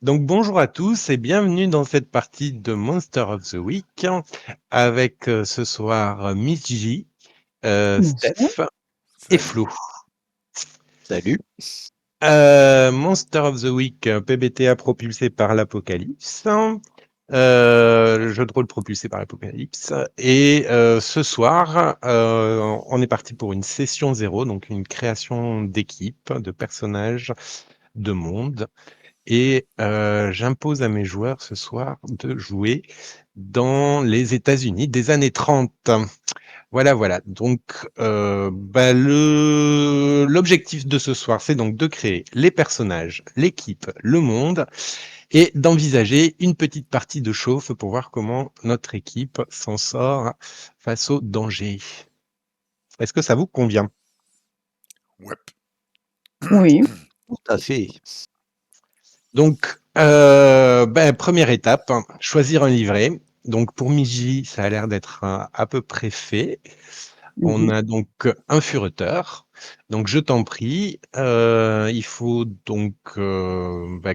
Donc bonjour à tous et bienvenue dans cette partie de Monster of the Week avec ce soir Miss J, Bonsoir. Steph et Salut. Flo. Salut. Monster of the Week, PBTA propulsé par l'Apocalypse, jeu de rôle propulsé par l'Apocalypse. Et ce soir, on est parti pour une session 0, donc une création d'équipe, de personnages, de monde. Et j'impose à mes joueurs ce soir de jouer dans les États-Unis des années 30. Voilà. Donc, l'objectif de ce soir, c'est donc de créer les personnages, l'équipe, le monde, et d'envisager une petite partie de chauffe pour voir comment notre équipe s'en sort face au danger. Est-ce que ça vous convient? Ouais. Oui. Tout à fait. Donc, première étape, choisir un livret. Donc, pour Miji, ça a l'air d'être à peu près fait. On a donc un fureteur. Donc, je t'en prie, il faut donc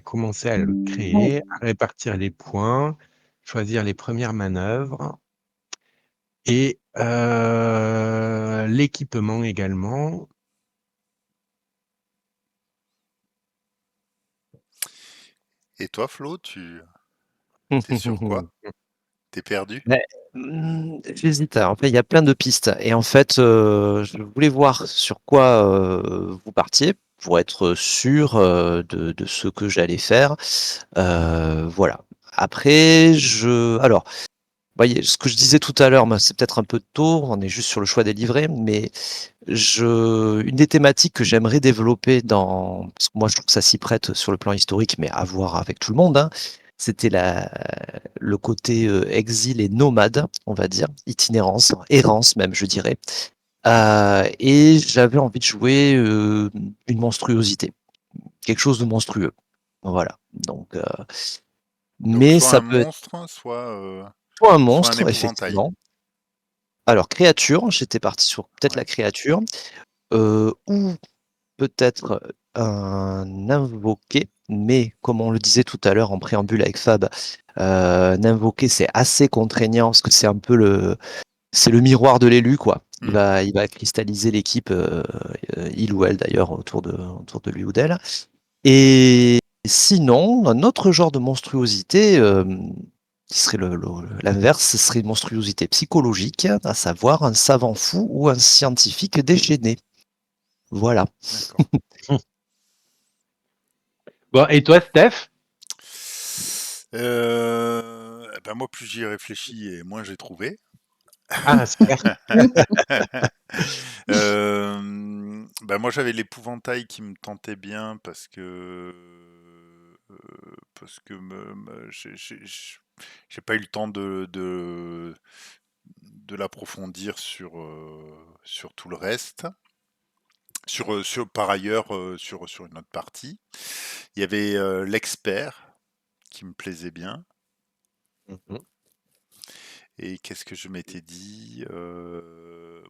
commencer à le créer, à répartir les points, choisir les premières manœuvres et l'équipement également. Et toi, Flo, t'es sur quoi? T'es perdu? Mais, j'hésite. En fait, il y a plein de pistes. Et en fait, je voulais voir sur quoi vous partiez pour être sûr de ce que j'allais faire. Voilà. Après, alors, voyez, ce que je disais tout à l'heure, moi, c'est peut-être un peu tôt. On est juste sur le choix des livrets, mais une des thématiques que j'aimerais développer parce que moi, je trouve que ça s'y prête sur le plan historique, mais à voir avec tout le monde, hein, c'était le côté exil et nomade, on va dire, itinérance, errance même, je dirais. Et j'avais envie de jouer une monstruosité, quelque chose de monstrueux. Voilà. Donc, Donc mais soit un ça peut être monstre, soit un soit un monstre, épouvantail. effectivement. Alors, créature, j'étais parti sur peut-être Ouais. la créature, ou peut-être un invoqué, mais comme on le disait tout à l'heure en préambule avec Fab, un invoqué c'est assez contraignant parce que c'est le miroir de l'élu quoi. Hmm. Il va cristalliser l'équipe, il ou elle d'ailleurs autour de lui ou d'elle. Et sinon, un autre genre de monstruosité qui serait l'inverse, ce serait une monstruosité psychologique, à savoir un savant fou ou un scientifique déchaîné. Voilà. D'accord. Bon, et toi, Steph? Moi, plus j'y réfléchis et moins j'ai trouvé. Ah, super. Moi, j'avais l'épouvantail qui me tentait bien parce que j'ai pas eu le temps de l'approfondir sur tout le reste. Par ailleurs, sur une autre partie. Il y avait l'expert qui me plaisait bien. Mhm. Et qu'est-ce que je m'étais dit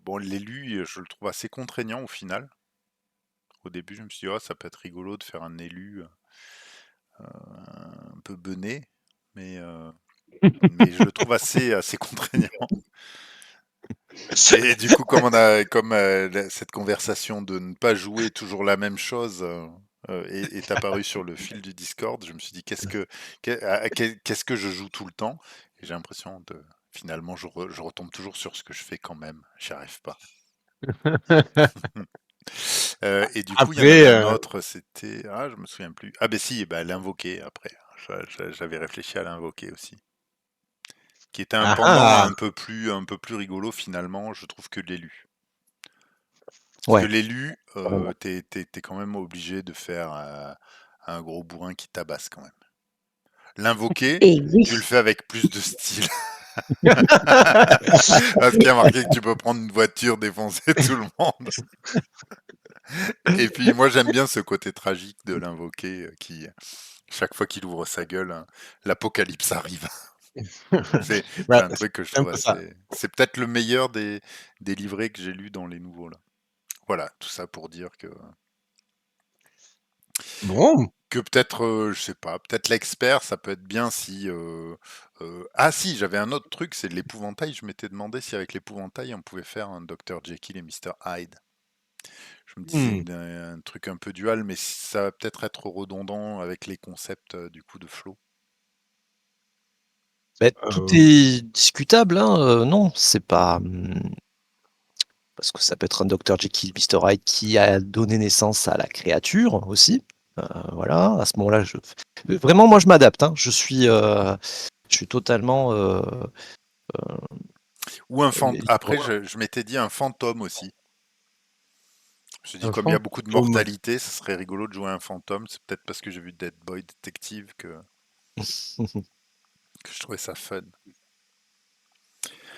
Bon, l'élu, je le trouve assez contraignant au final. Au début, je me suis dit, oh, ça peut être rigolo de faire un élu un peu bené, mais je le trouve assez contraignant. Et du coup, comme cette conversation de ne pas jouer toujours la même chose est apparue sur le fil du Discord, je me suis dit qu'est-ce que je joue tout le temps? Et j'ai l'impression finalement, je retombe toujours sur ce que je fais quand même. J'y arrive pas. Et du coup, il y en Après, avait un autre, je me souviens plus. Ah ben si, l'invoquer après. J'avais réfléchi à l'invoquer aussi, qui était un ah pendant ah, un peu plus rigolo finalement, je trouve que l'élu. Parce que Ouais, l'élu, carrément. t'es quand même obligé de faire un gros bourrin qui tabasse quand même. L'invoquer, Et oui. tu le fais avec plus de style. Parce qu'il y a marqué que tu peux prendre une voiture, défoncer tout le monde. Et puis moi j'aime bien ce côté tragique de l'invoquer qui, chaque fois qu'il ouvre sa gueule, hein, l'apocalypse arrive. C'est Bah, un truc que je c'est un trouve peu ça. assez... C'est peut-être le meilleur des livrets que j'ai lus dans les nouveaux là. Voilà, tout ça pour dire que Bon. Que peut-être, je sais pas, peut-être l'expert, ça peut être bien si, ah si, j'avais un autre truc, c'est l'épouvantail. Je m'étais demandé si avec l'épouvantail, on pouvait faire un Dr Jekyll et Mr Hyde. Je me disais Mmh. un truc un peu dual, mais ça va peut-être être redondant avec les concepts, du coup de Flo. Tout Heu, est discutable, hein, non, c'est pas, parce que ça peut être un Dr Jekyll, Mr Hyde qui a donné naissance à la créature aussi. Voilà, à ce moment-là, vraiment moi je m'adapte, hein. Je suis totalement, Ou après, l'histoire je m'étais dit un fantôme aussi. Je me suis dit, un comme il y a beaucoup de fantôme. mortalité, ce serait rigolo de jouer un fantôme. C'est peut-être parce que j'ai vu Dead Boy Detective que je trouvais ça fun.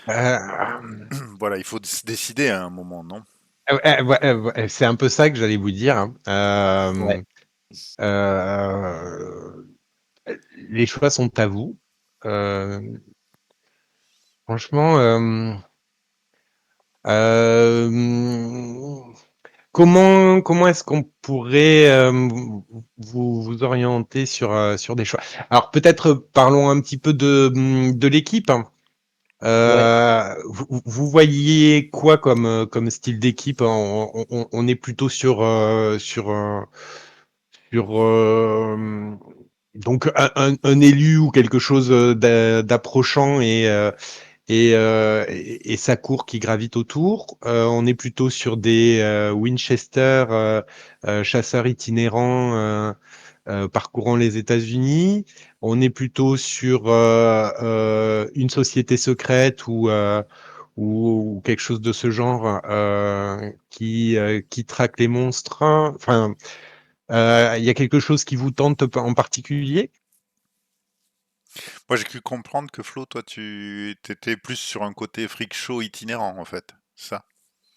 Hem, Voilà, il faut se décider à un moment, non? ouais, c'est un peu ça que j'allais vous dire, hein. ouais. Heu, les choix sont à vous. Hem, franchement, hem, comment est-ce qu'on pourrait, vous orienter sur des choix? Alors peut-être parlons un petit peu de l'équipe. Ouais. Vous voyez quoi comme style d'équipe? On est plutôt sur, donc un élu ou quelque chose, d'approchant et sa cour qui gravite autour. On est plutôt sur des, Winchester, chasseurs itinérants, parcourant les États-Unis. On est plutôt sur une société secrète ou quelque chose de ce genre qui traque les monstres. Enfin, il y a quelque chose qui vous tente en particulier? Moi, j'ai cru comprendre que Flo, toi, tu étais plus sur un côté freak show itinérant, en fait. C'est ça?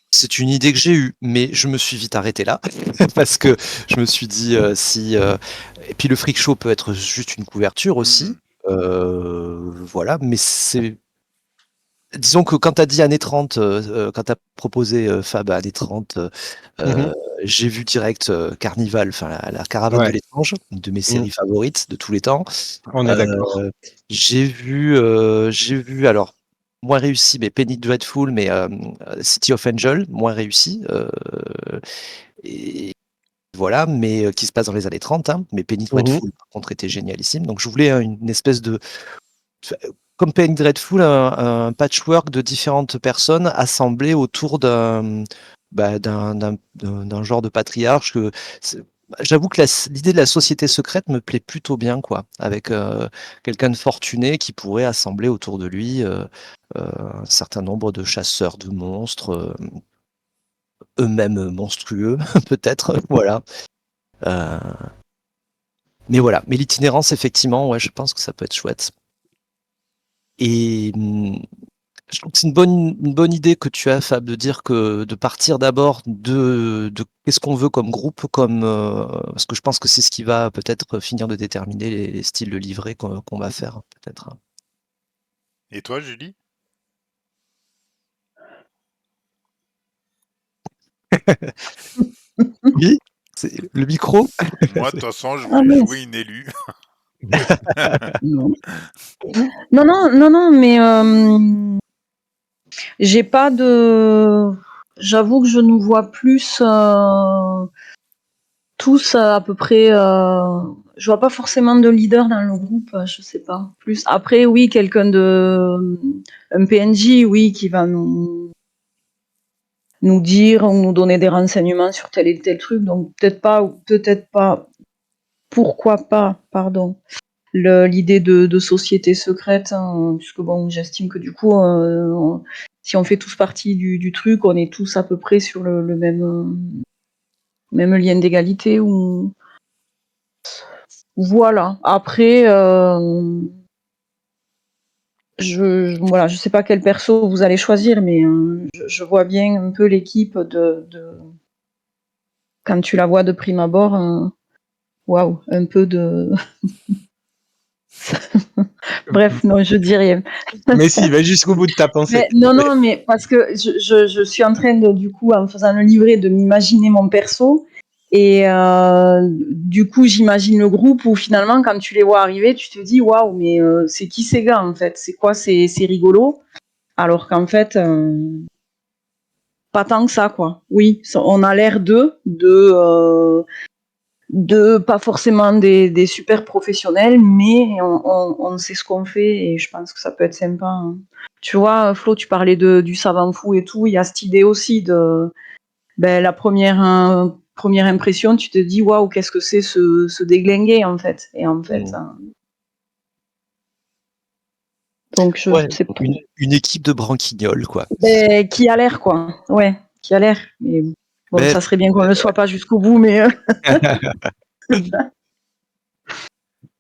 C'est une idée que j'ai eue, mais je me suis vite arrêté là parce que je me suis dit, si, et puis le freak show peut être juste une couverture aussi, Mmh. voilà, mais disons que quand tu as dit années 30, quand tu as proposé, Fab années 30, Mmh. j'ai vu direct, Carnival, enfin la Caravane de Ouais. l'étrange, une de mes Mmh. séries favorites de tous les temps. On est d'accord. Heu, j'ai vu alors moins réussi, mais Penny Dreadful, mais City of Angel, moins réussi, et voilà, mais qui se passe dans les années 30, hein, mais Penny Mmh. Dreadful par contre était génialissime. Donc je voulais une espèce de comme Penny Dreadful, un patchwork de différentes personnes assemblées autour d'un genre de patriarche que c'est j'avoue que l'idée de la société secrète me plaît plutôt bien, quoi, avec, quelqu'un de fortuné qui pourrait assembler autour de lui, un certain nombre de chasseurs de monstres, eux-mêmes monstrueux peut-être, voilà. Heu, mais voilà, mais l'itinérance effectivement, ouais, je pense que ça peut être chouette et je trouve que c'est une bonne idée que tu as, Fab, de dire que de partir d'abord de qu'est-ce qu'on veut comme groupe, comme, parce que je pense que c'est ce qui va peut-être finir de déterminer les styles de livret qu'on va faire, peut-être. Et toi, Julie? Oui, c'est le micro? Moi, de toute façon, je Ah voulais mince, jouer une élue. non. Non, non, non, non, mais j'ai pas de. J'avoue que je nous vois plus tous à peu près. Je vois pas forcément de leader dans le groupe, je sais pas. Plus après, oui, quelqu'un de un PNJ, oui, qui va nous dire ou nous donner des renseignements sur tel et tel truc. Donc peut-être pas, ou peut-être pas. Pourquoi pas, pardon. L'idée de société secrète, hein, puisque bon, j'estime que du coup, si on fait tous partie du truc, on est tous à peu près sur le même lien d'égalité. Ou voilà. Après, voilà, je sais pas quel perso vous allez choisir, mais je vois bien un peu l'équipe de quand tu la vois de prime abord. Waouh, un peu de. Bref, non, je dis rien. Mais si, va jusqu'au bout de ta pensée. Mais non, non, mais parce que je suis en train de, du coup, en faisant le livret, de m'imaginer mon perso. Et du coup, j'imagine le groupe où finalement, quand tu les vois arriver, tu te dis waouh, mais c'est qui ces gars en fait? C'est quoi? C'est rigolo. Alors qu'en fait, pas tant que ça, quoi. Oui, on a l'air de pas forcément des super professionnels, mais on sait ce qu'on fait et je pense que ça peut être sympa. Hein. Tu vois, Flo, tu parlais du savant fou et tout. Il y a cette idée aussi de la première impression, tu te dis waouh, qu'est-ce que c'est ce déglingué en fait. Et en fait, donc je Ouais, sais pas. une équipe de branquignoles, quoi. Qui a l'air quoi. Ouais, qui a l'air. Mais bon, Mais ça serait bien qu'on ne le soit pas jusqu'au bout, mais.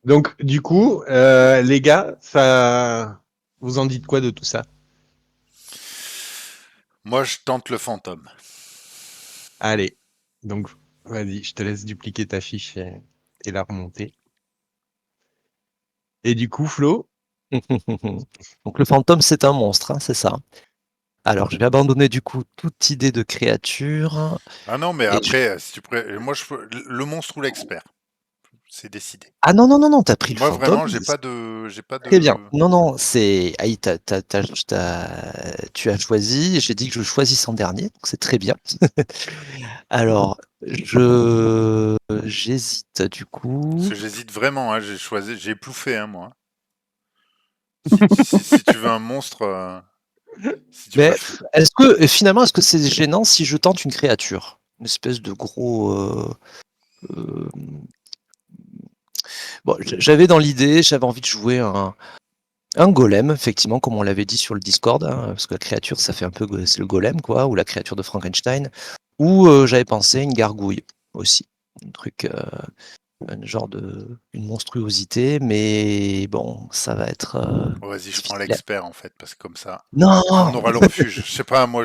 Donc, du coup, les gars, ça, vous en dites quoi de tout ça? Moi, je tente le fantôme. Allez, donc, vas-y, je te laisse dupliquer ta fiche et la remonter. Et du coup, Flo, Donc le fantôme, c'est un monstre, hein, c'est ça. Alors, je vais abandonner du coup toute idée de créature. Ah non, mais Et après, si tu moi, le monstre ou l'expert, c'est décidé. Ah non, non, non, non, t'as pris le Moi, fantôme. vraiment, j'ai pas Très bien. de. Non, non, c'est. Aïe, tu as choisi. J'ai dit que je choisisse en dernier, donc c'est très bien. Alors, j'hésite du Parce coup. que j'hésite vraiment, hein, j'ai éplouffé, hein, moi. Si tu veux un monstre, si tu veux. Mais finalement, est-ce que c'est gênant si je tente une créature? Une espèce de gros. Euh, Bon, j'avais dans l'idée, j'avais envie de jouer un golem, effectivement, comme on l'avait dit sur le Discord, hein, parce que la créature, ça fait un peu, c'est le golem, quoi, ou la créature de Frankenstein, ou j'avais pensé une gargouille aussi, un truc, un genre une monstruosité, mais bon, ça va être Oh, vas-y, je prends difficile. l'expert en fait, parce que comme ça, on Non, aura le refuge. Je sais pas, moi,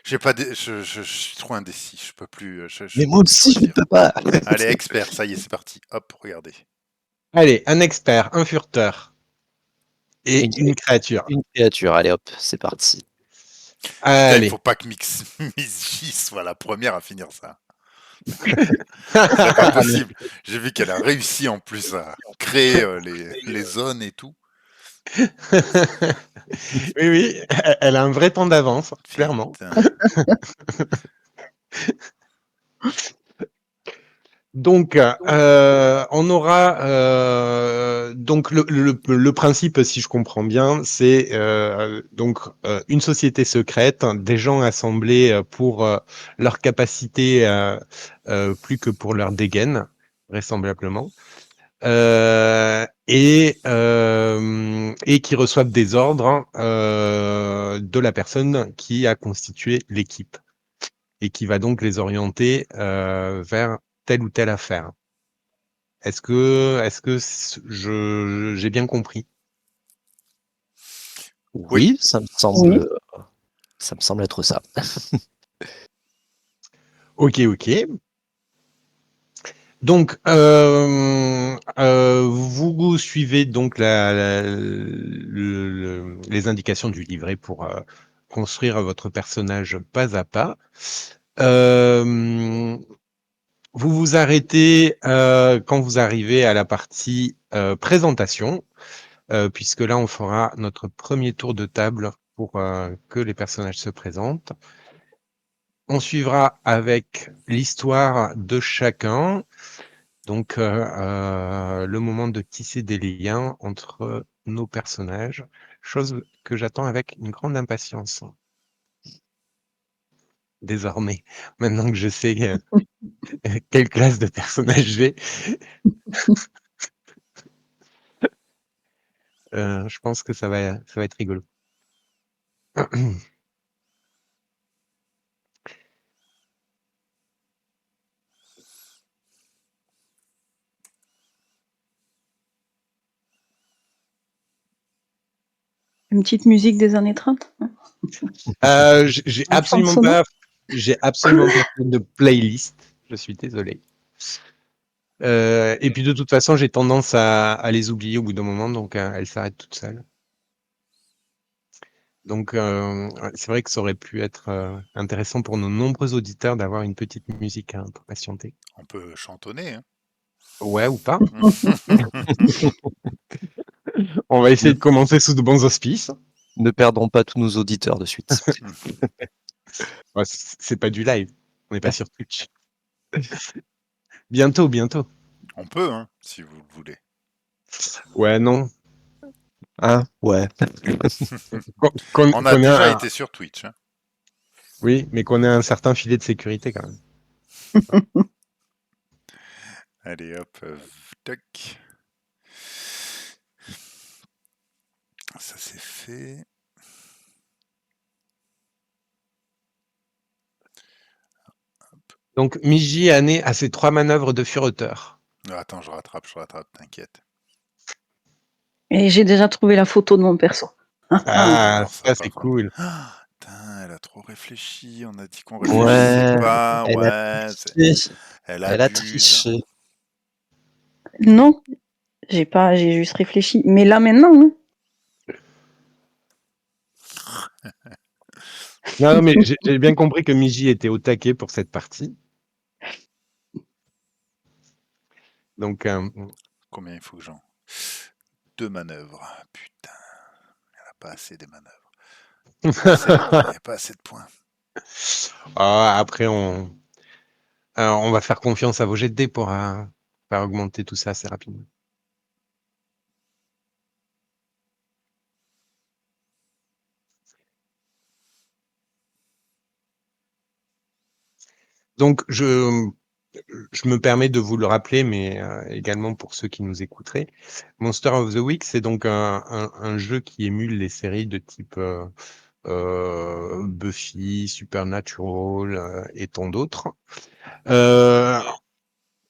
j'ai pas, je suis trop indécis. Je peux plus, je mais peux moi plus aussi, je ne choisir. peux pas. Allez, expert, ça y est, c'est parti. Hop, regardez. allez, un expert, un furteur et Une, une créature. une créature, allez hop, c'est parti. Putain, il Allez. faut pas que Miss J soit la première à finir ça. Ce serait pas possible. J'ai vu qu'elle a réussi en plus à créer les zones et tout. Oui, oui, elle a un vrai temps d'avance, clairement. Putain. Donc, on aura donc le principe, si je comprends bien, c'est donc une société secrète, des gens assemblés pour leur capacité plus que pour leur dégaine, vraisemblablement, et qui reçoivent des ordres de la personne qui a constitué l'équipe et qui va donc les orienter vers telle ou telle affaire. Est-ce que j'ai bien compris? Oui. Oui, Oui. ça me semble être ça. Ok, ok. Donc, vous suivez donc les indications du livret pour construire votre personnage pas à pas. Euh, vous vous arrêtez quand vous arrivez à la partie présentation, puisque là, on fera notre premier tour de table pour que les personnages se présentent. On suivra avec l'histoire de chacun, donc le moment de tisser des liens entre nos personnages, chose que j'attends avec une grande impatience. Désormais, maintenant que je sais quelle classe de personnage j'ai, je pense que ça va être rigolo. Une petite musique des années 30. J'ai Un fond absolument sonore. pas, j'ai absolument pas fait de playlist. Je suis désolé. Et puis de toute façon, j'ai tendance à les oublier au bout d'un moment, donc elles s'arrêtent toutes seules. Donc, c'est vrai que ça aurait pu être intéressant pour nos nombreux auditeurs d'avoir une petite musique pour patienter. On peut chantonner, hein. Ouais, ou pas. On va essayer de commencer sous de bons auspices. Ne perdons pas tous nos auditeurs de suite. Ouais, c'est pas du live. On n'est pas sur Twitch. Bientôt, bientôt. On peut, hein, si vous le voulez. Ouais, non. Hein? Ouais. On a déjà été sur Twitch, hein. Oui, mais qu'on ait un certain filet de sécurité quand même. Allez, hop, tac. Ça c'est fait. Donc, Miji a né à ses 3 manœuvres de fureteur. Attends, je rattrape, t'inquiète. Et j'ai déjà trouvé la photo de mon perso. Ah, Alors, ça va c'est pas falloir- cool. Putain, elle a trop réfléchi. On a dit qu'on Ouais, réfléchissait pas. elle a Ouais, triché. elle Elle a abuse. triché. Non, j'ai juste réfléchi. Mais là maintenant, hein. Non, mais j'ai bien compris que Miji était au taquet pour cette partie. Donc, Combien il faut que j'en... 2 manœuvres. Putain, elle a pas assez des manœuvres. Il n'y a pas assez de points. Après, on va faire confiance à vos jets de dés pour faire augmenter tout ça assez rapidement. Donc, je me permets de vous le rappeler, mais également pour ceux qui nous écouteraient. Monster of the Week, c'est donc un jeu qui émule les séries de type Buffy, Supernatural et tant d'autres.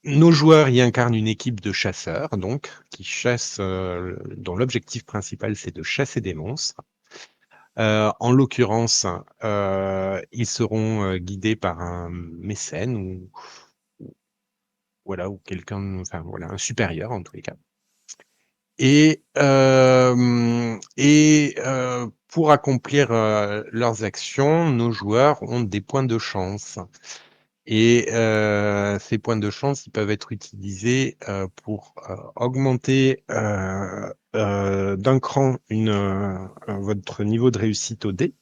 Nos joueurs y incarnent une équipe de chasseurs, donc, qui chassent, dont l'objectif principal, c'est de chasser des monstres. En l'occurrence, ils seront guidés par un mécène ou voilà, ou quelqu'un, enfin voilà, un supérieur en tous les cas. Pour accomplir leurs actions, nos joueurs ont des points de chance. Et ces points de chance, ils peuvent être utilisés pour augmenter d'un cran votre niveau de réussite au dé,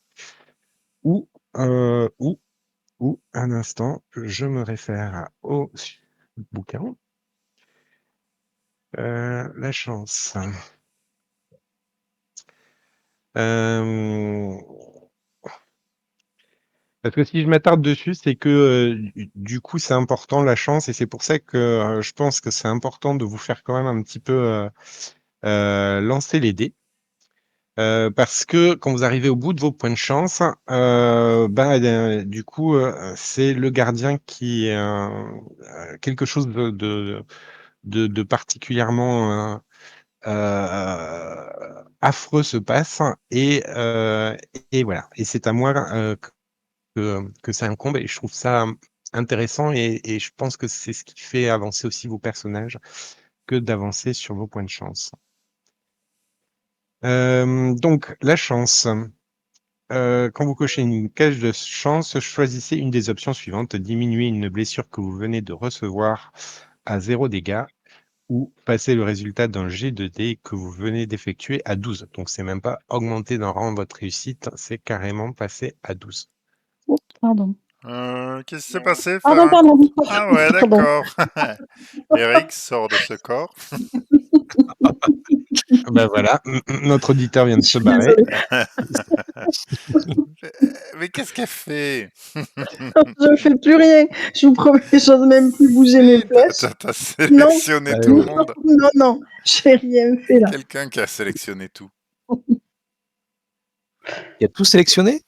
ou, euh, ou, ou, un instant, je me réfère au bouquin. La chance. Euh, Parce que si je m'attarde dessus, c'est que du coup, c'est important la chance, et c'est pour ça que je pense que c'est important de vous faire quand même un petit peu lancer les dés. Parce que quand vous arrivez au bout de vos points de chance, du coup, c'est le gardien qui quelque chose de particulièrement affreux se passe, et voilà. Et c'est à moi que ça incombe, et je trouve ça intéressant, et je pense que c'est ce qui fait avancer aussi vos personnages que d'avancer sur vos points de chance. Donc, la chance. Quand vous cochez une case de chance, choisissez une des options suivantes: diminuer une blessure que vous venez de recevoir à 0 dégâts, ou passer le résultat d'un jet de dés que vous venez d'effectuer à 12. Donc, c'est même pas augmenter d'un rang votre réussite, c'est carrément passer à 12. Oh, pardon. Qu'est-ce qui s'est passé? Faire Pardon, un coup. pardon. Ah ouais, Pardon. d'accord. Eric sort de ce corps. Ben voilà, notre auditeur vient de Je se suis barrer. désolée. Mais qu'est-ce qu'elle fait? Je ne fais plus rien. Je vous promets, je n'ose même plus bouger mes Si, flèches. t'as Non, sélectionné Ah tout le oui. monde. non, non, j'ai rien fait là. Quelqu'un qui a sélectionné tout. Il y a tout sélectionné?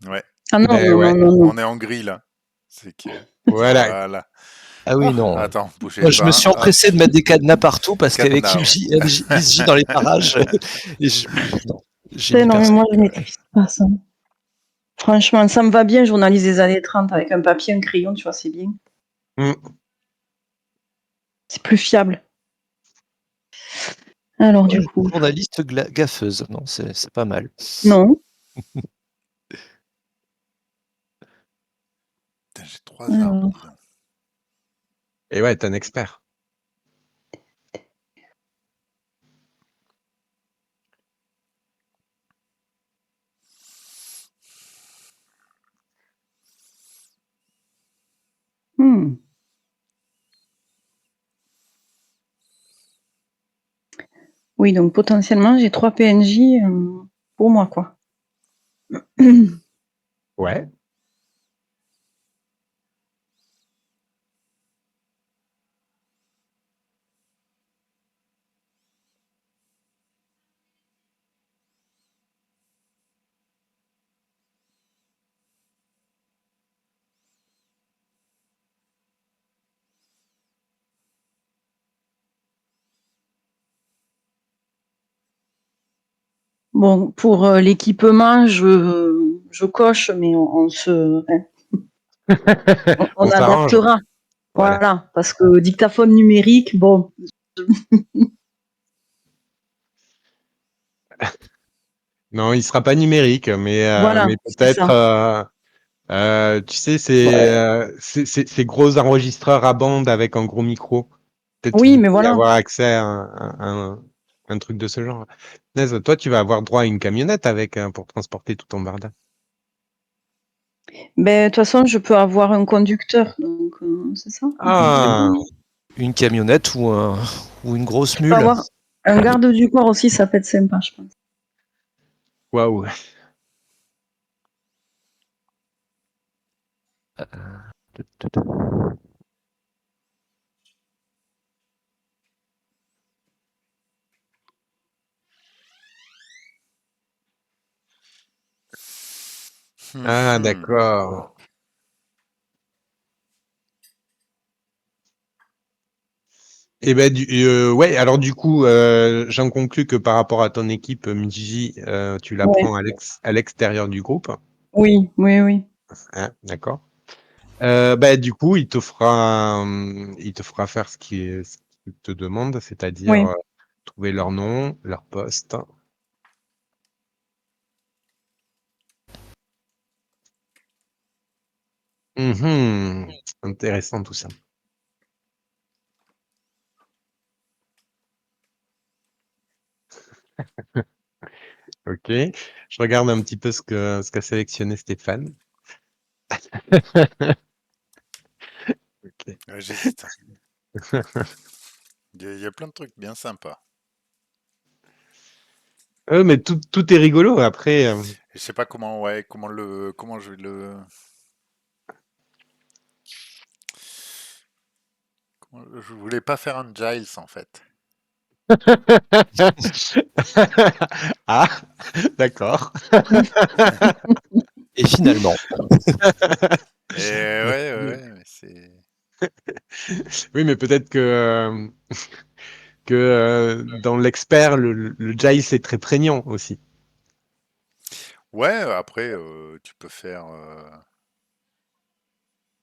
Ouais, Ah non, Ben non, ouais, non, non, non. on est en gris là. C'est que... voilà. Voilà. Ah oui, Ah, non. attends, bougez Moi, je me pas. suis Hop. empressé de mettre des cadenas partout parce qu'avec Cadenas, ouais. MJ dans les parages, et non, j'ai mis Non, mais personne. moi, je maîtrise pas ça. Franchement, ça me va bien, journalise des années 30 avec un papier, un crayon, tu vois, c'est bien. C'est plus fiable. Alors, du coup, Journaliste gaffeuse, non, c'est pas mal. non. Putain, j'ai 3 armes, Alors. dis donc. Et ouais, t'es un expert. Hmm. Oui, donc potentiellement, j'ai 3 PNJ pour moi, quoi. Ouais. Bon, pour l'équipement, je coche, mais on se... hein, on s'arrange. adaptera. Voilà. Voilà, parce que dictaphone numérique, bon, Non, il sera pas numérique, mais voilà, c'est peut-être, ça. tu sais, Ouais. ces gros enregistreurs à bande avec un gros micro. Peut-être Oui, vous mais pouvez voilà. avoir accès à un truc de ce genre. Punaise, toi, tu vas avoir droit à une camionnette avec pour transporter tout ton barda. Ben, de toute façon, je peux avoir un conducteur, donc c'est ça. Ah, Une camionnette ou une grosse Je peux mule. avoir un garde du corps aussi, ça peut être sympa, je pense. waouh. Ah, Mhm. d'accord. Et ben, ouais, alors du coup, j'en conclus que par rapport à ton équipe, Miji, tu la Ouais. prends à l'extérieur du groupe. Oui, oui, oui. Hein, d'accord. Bah, du coup, il te fera faire ce qu'il te demande, c'est-à-dire Oui. trouver leur nom, leur poste. Mhm. Intéressant tout ça. Ok. Je regarde un petit peu ce qu'a sélectionné Stéphane. Ok. Ouais, j'hésite. Il y a plein de trucs bien sympas. Mais tout est rigolo. Après, Je sais pas comment, ouais, comment je vais je voulais pas faire un Giles en fait. ah, d'accord. Et finalement, Et ouais, mais c'est. Oui, mais peut-être que dans l'expert, le Giles est très prégnant aussi. Ouais, après, tu peux faire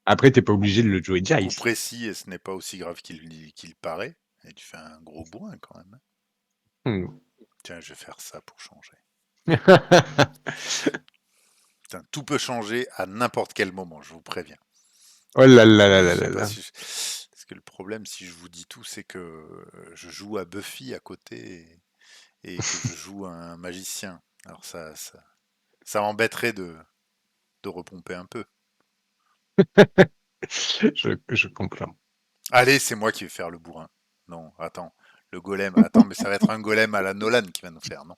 Après, t'es pas obligé de le jouer coup Giles. précis et ce n'est pas aussi grave qu'il paraît. Et tu fais un gros bourrin quand même. Hmm. Tiens, je vais faire ça pour changer. Putain, tout peut changer à n'importe quel moment, je vous préviens. Oh là là là Je là sais là pas là. si Parce que le problème, si je vous dis tout, c'est que je joue à Buffy à côté et que je joue à un magicien. Alors ça m'embêterait de repomper un peu. Je comprends. Allez, c'est moi qui vais faire le bourrin. Non, attends. Le golem. Attends, mais ça va être un golem à la Nolan qui va nous faire, non?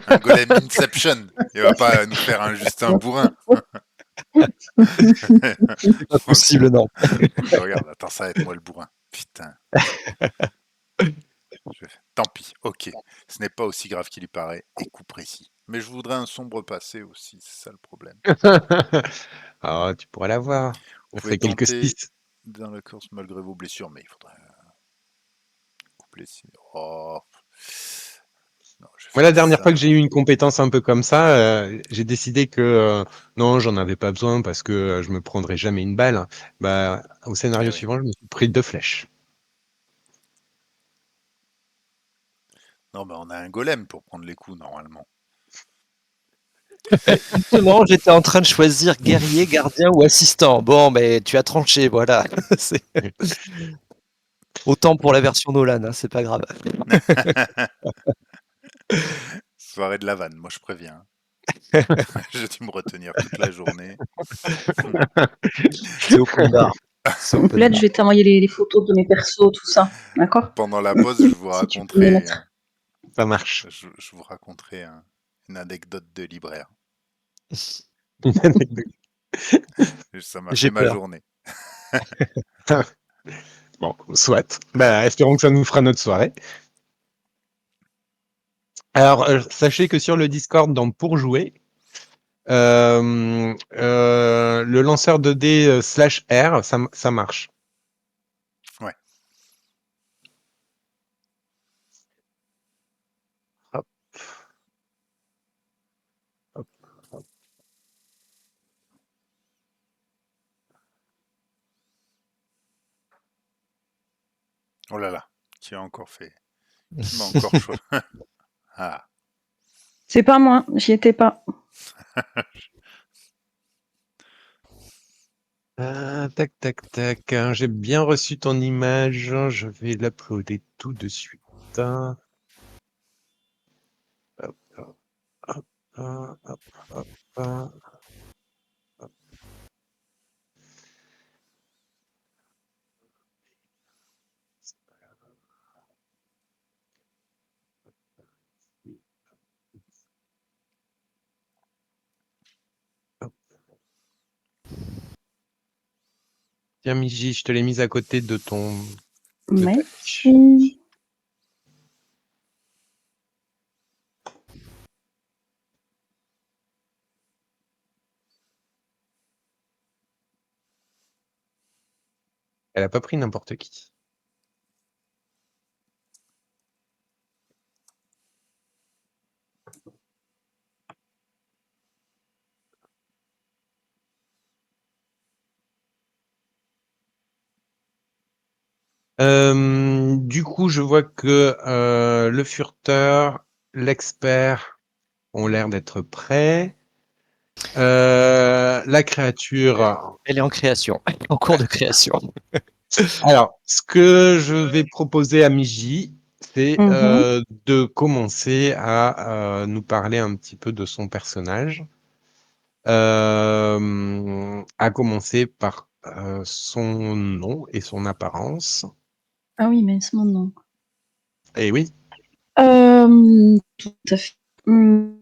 Un golem Inception. Il va pas nous faire juste un bourrin. c'est pas Donc, possible, non. faut que je regarde. Attends, ça va être moi le bourrin. Putain. Tant pis, ok. Ce n'est pas aussi grave qu'il y paraît, et coup précis. Mais je voudrais un sombre passé aussi, c'est ça le problème. Ah, tu pourrais l'avoir. Vous On pouvez fait quelques tenter spices. dans la course malgré vos blessures, mais il faudrait coupler. Oh. Non, je vais Moi, la faire dernière fois que ça. j'ai eu une compétence un peu comme ça, j'ai décidé que non, j'en avais pas besoin parce que je me prendrais jamais une balle. Bah, au Eh scénario oui. suivant, je me suis pris 2 flèches. Non, bah on a un golem pour prendre les coups normalement. Justement, j'étais en train de choisir guerrier, gardien ou assistant. Bon, mais tu as tranché, voilà. C'est autant pour la version Nolan, hein, c'est pas grave. Soirée de la vanne, moi je préviens. J'ai dû me retenir toute la journée. C'est open bar. C'est open Là, bar. je vais t'envoyer les photos de mes persos, tout ça. D'accord? Pendant la pause, je vous Si tu peux me les raconterai, mettre. Ça marche. je vous raconterai une anecdote de libraire. Une anecdote. Ça m'a J'ai fait ma peur. journée. Bon, soit. Bah, espérons que ça nous fera notre soirée. Alors, sachez que sur le Discord, dans Pour jouer, le lanceur de dés /R, ça marche. Ouais. Hop. Hop, hop. Oh là là, qui a encore fait. Qui m'a encore choisi. Ah, C'est pas moi, j'y étais pas. Tac, tac, tac. J'ai bien reçu ton image. Je vais l'uploader tout de suite. Hop, hop, hop, hop, hop, hop. Tiens, Miji, je te l'ai mise à côté de ta fiche. Merci. Elle a pas pris n'importe qui. Du coup, je vois que le furteur, l'expert ont l'air d'être prêts. La créature. Elle est en création, en cours de création. Alors, ce que je vais proposer à Miji, c'est de commencer à nous parler un petit peu de son personnage. À commencer par son nom et son apparence. Ah oui, mais c'est mon nom. Eh oui. Tout à fait. Hum,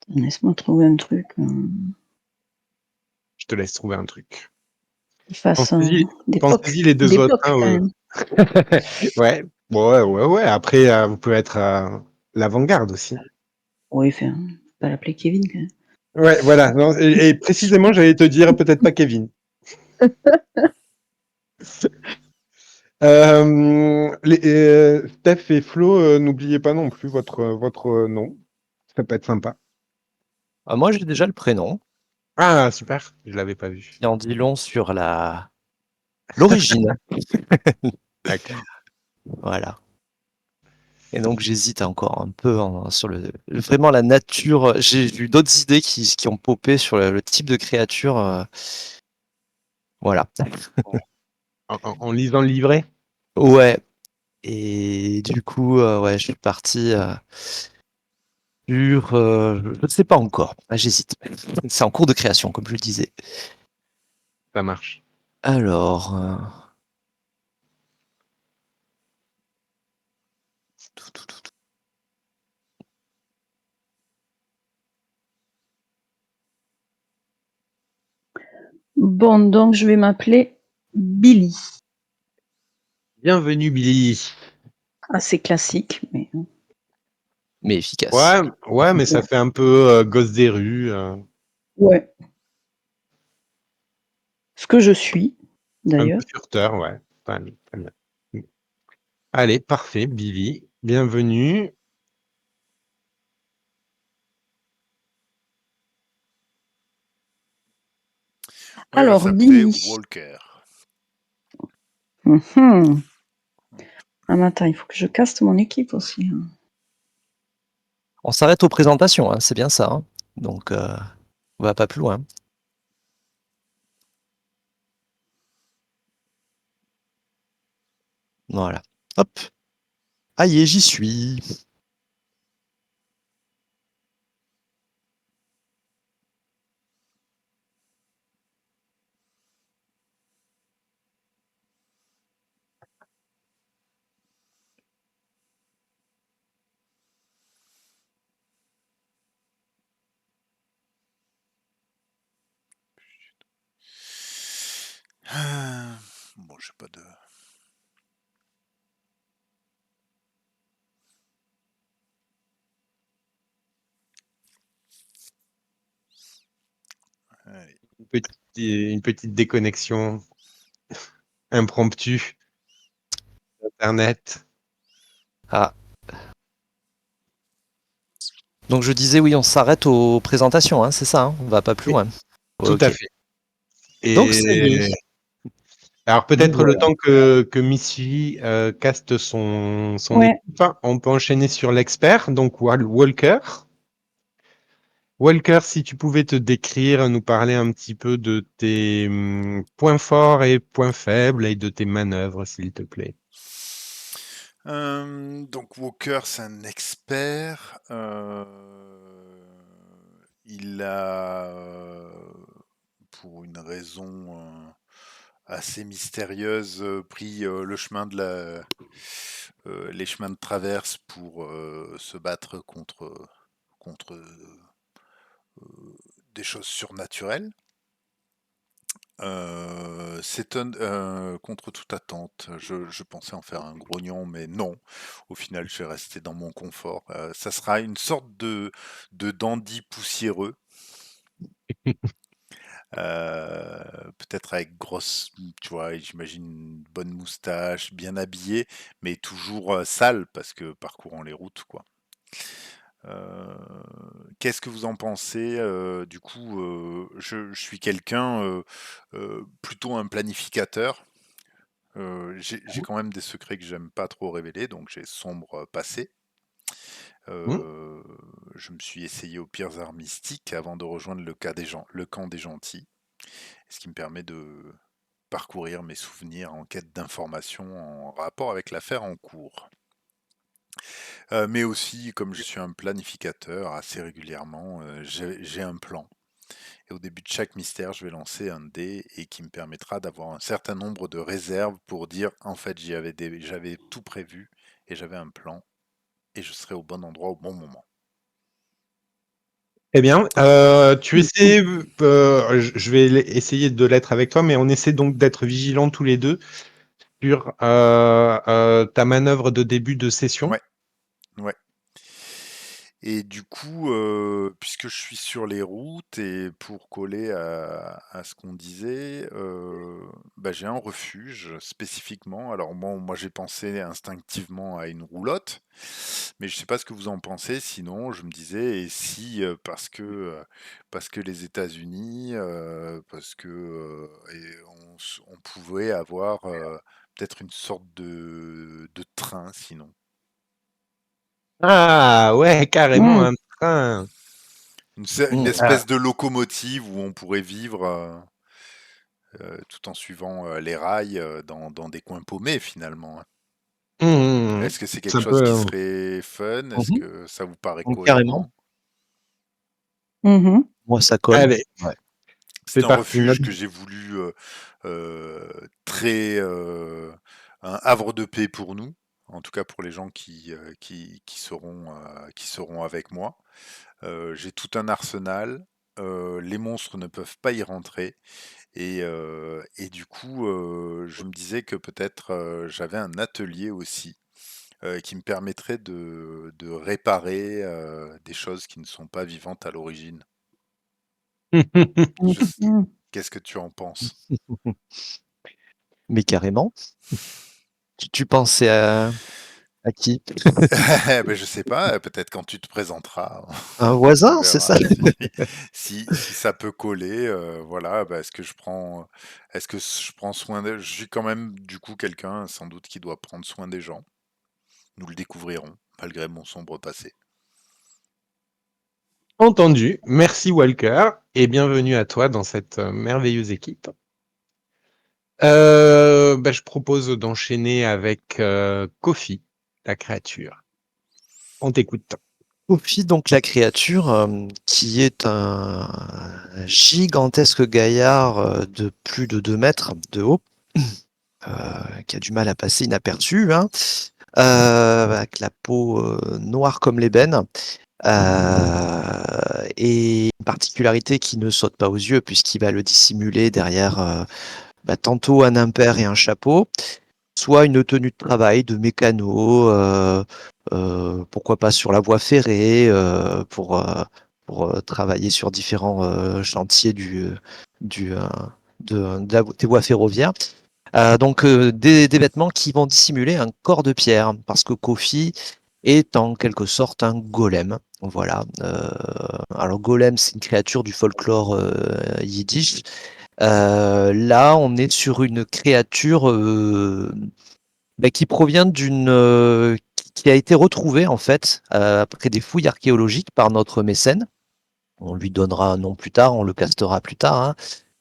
Laisse-moi trouver un truc Je te laisse trouver un truc. qui fasse Pensez-y les deux autres. d'époque Hein, quand même. ouais. Bon, ouais. Après, vous pouvez être l'avant-garde aussi. Oui, enfin, pas l'appeler Kevin quand même. Ouais, voilà. Non, et précisément, j'allais te dire peut-être pas Kevin. Steph et Flo, n'oubliez pas non plus votre nom. Ça peut être sympa. Ah, moi, j'ai déjà le prénom, Ah, super. Je l'avais pas vu. qui en dit long sur l'origine. D'accord. Voilà. Et donc, j'hésite encore un peu sur vraiment la nature. J'ai eu d'autres idées qui ont popé sur le type de créature. Voilà. En lisant le livret. Ouais. Et du coup, ouais, je suis parti sur. Je ne sais pas encore. Ah, j'hésite. C'est en cours de création, comme je le disais. Ça marche. Alors. Bon, donc je vais m'appeler Billy. Bienvenue, Billy. Assez classique, mais Mais efficace. Ouais, mais ça fait un peu gosse des rues. ouais. Ce que je suis, Un peu d'ailleurs. furteur, ouais. Pas mal, très bien. Allez, parfait, Billy. Bienvenue. Moi, il va Alors, s'appeler Billy. Walker. Mhm. Ah mais attends, il faut que je caste mon équipe aussi, hein. On s'arrête aux présentations, hein, c'est bien ça, hein. Donc, on va pas plus loin. Voilà. Hop. Aïe, j'y suis. Bon, j'ai pas de... Allez. Une petite déconnexion impromptue d'Internet. Ah. Donc je disais oui, on s'arrête aux présentations, hein, c'est ça, hein, on va pas plus Oui, loin. tout à Ok. fait. Donc ça y Et est. alors Nous peut-être le voilà. temps que Missy caste son Ouais. équipe, on peut enchaîner sur l'expert, donc Walker. Walker, si tu pouvais te décrire, nous parler un petit peu de tes points forts et points faibles et de tes manœuvres, s'il te plaît. Donc Walker, c'est un expert. Il a, pour une raison assez mystérieuse, pris le chemin de les chemins de traverse pour se battre contre des choses surnaturelles. Contre toute attente. Je pensais en faire un grognon, mais non. Au final, je vais rester dans mon confort. Ça sera une sorte de dandy poussiéreux. Peut-être avec grosse, tu vois, j'imagine une bonne moustache, bien habillé, mais toujours sale parce que parcourant les routes, quoi. Euh, Qu'est-ce que vous en pensez? Du coup, je suis quelqu'un, plutôt un planificateur. J'ai quand même des secrets que j'aime pas trop révéler, donc j'ai sombre passé. Hmm. Euh, je me suis essayé aux pires arts mystiques avant de rejoindre le camp des gentils, ce qui me permet de parcourir mes souvenirs en quête d'informations en rapport avec l'affaire en cours. Mais aussi, comme je suis un planificateur assez régulièrement, j'ai un plan. Et au début de chaque mystère, je vais lancer un dé et qui me permettra d'avoir un certain nombre de réserves pour dire en fait j'avais tout prévu et j'avais un plan et je serai au bon endroit au bon moment. Eh bien, tu essaies, je vais essayer de l'être avec toi, mais on essaie donc d'être vigilants tous les deux sur ta manœuvre de début de session. Ouais, ouais. Et du coup, puisque je suis sur les routes et pour coller à ce qu'on disait, bah, j'ai un refuge spécifiquement. Alors moi j'ai pensé instinctivement à une roulotte, mais je sais pas ce que vous en pensez. Sinon, je me disais, et si parce que les États-Unis, parce que on pouvait avoir peut-être une sorte de train, sinon. Ah ouais, carrément Mmh. un train. Une Ah, espèce de locomotive où on pourrait vivre tout en suivant les rails dans des coins paumés finalement, hein. Mmh. Est-ce que c'est quelque Ça chose peut. qui serait fun? Est-ce mhm, que ça vous paraît carrément. cohérent? Mmh. Moi, ça colle. Allez, Ouais. C'est c'est un parti. refuge que j'ai voulu très un havre de paix pour nous, en tout cas pour les gens qui seront avec moi. J'ai tout un arsenal. Les monstres ne peuvent pas y rentrer. Et du coup, je me disais que peut-être j'avais un atelier aussi qui me permettrait de réparer des choses qui ne sont pas vivantes à l'origine. Je s- Mmh. Qu'est-ce que tu en penses? Mais carrément. Tu pensais à qui? Ben, je sais pas, peut-être quand tu te présenteras, Un on voisin, c'est ça? verra si ça peut coller. Voilà, bah, est-ce que je prends soin je suis quand même du coup quelqu'un sans doute qui doit prendre soin des gens. nous le découvrirons, malgré mon sombre passé. Entendu. Merci Walker et bienvenue à toi dans cette merveilleuse équipe. Je propose d'enchaîner avec Kofi, la créature. On t'écoute. Kofi, donc la créature, qui est un gigantesque gaillard de plus de 2 mètres de haut, qui a du mal à passer inaperçu, hein, avec la peau noire comme l'ébène. Et une particularité qui ne saute pas aux yeux, puisqu'il va le dissimuler derrière tantôt un impair et un chapeau, soit une tenue de travail de mécano, pourquoi pas sur la voie ferrée, pour travailler sur différents chantiers du, des voies ferroviaires. Donc des vêtements qui vont dissimuler un corps de pierre, parce que Kofi est en quelque sorte un golem. Voilà. Alors golem, c'est une créature du folklore yiddish. Là, on est sur une créature qui provient qui a été retrouvée en fait après des fouilles archéologiques par notre mécène. On lui donnera un nom plus tard, on le castera plus tard,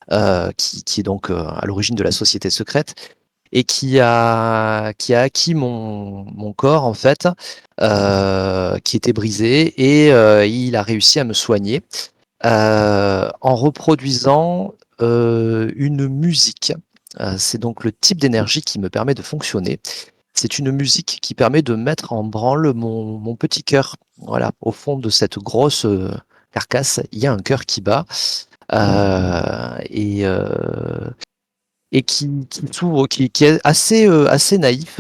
hein, qui est donc à l'origine de la société secrète et qui a acquis mon corps en fait, qui était brisé, et il a réussi à me soigner en reproduisant une musique. C'est donc le type d'énergie qui me permet de fonctionner. C'est une musique qui permet de mettre en branle mon petit cœur. Voilà, au fond de cette grosse carcasse, il y a un cœur qui bat et qui s'ouvre, qui est assez naïf.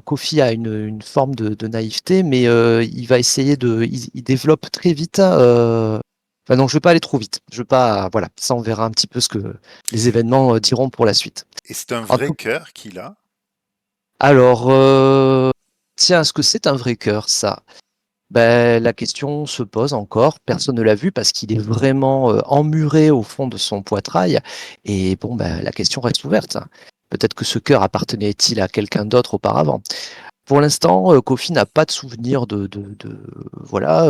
Kofi a une forme de naïveté, mais il va essayer il développe très vite. Enfin non, je ne vais pas aller trop vite. Je veux pas, voilà, ça on verra un petit peu ce que les événements diront pour la suite. Et c'est un En vrai tout cœur qu'il a? Alors, tiens, est-ce que c'est un vrai cœur, ça? Ben, la question se pose encore. Personne ne l'a vu parce qu'il est vraiment emmuré au fond de son poitrail. Et bon, ben, la question reste ouverte. Peut-être que ce cœur appartenait-il à quelqu'un d'autre auparavant. Pour l'instant, Kofi n'a pas de souvenir voilà.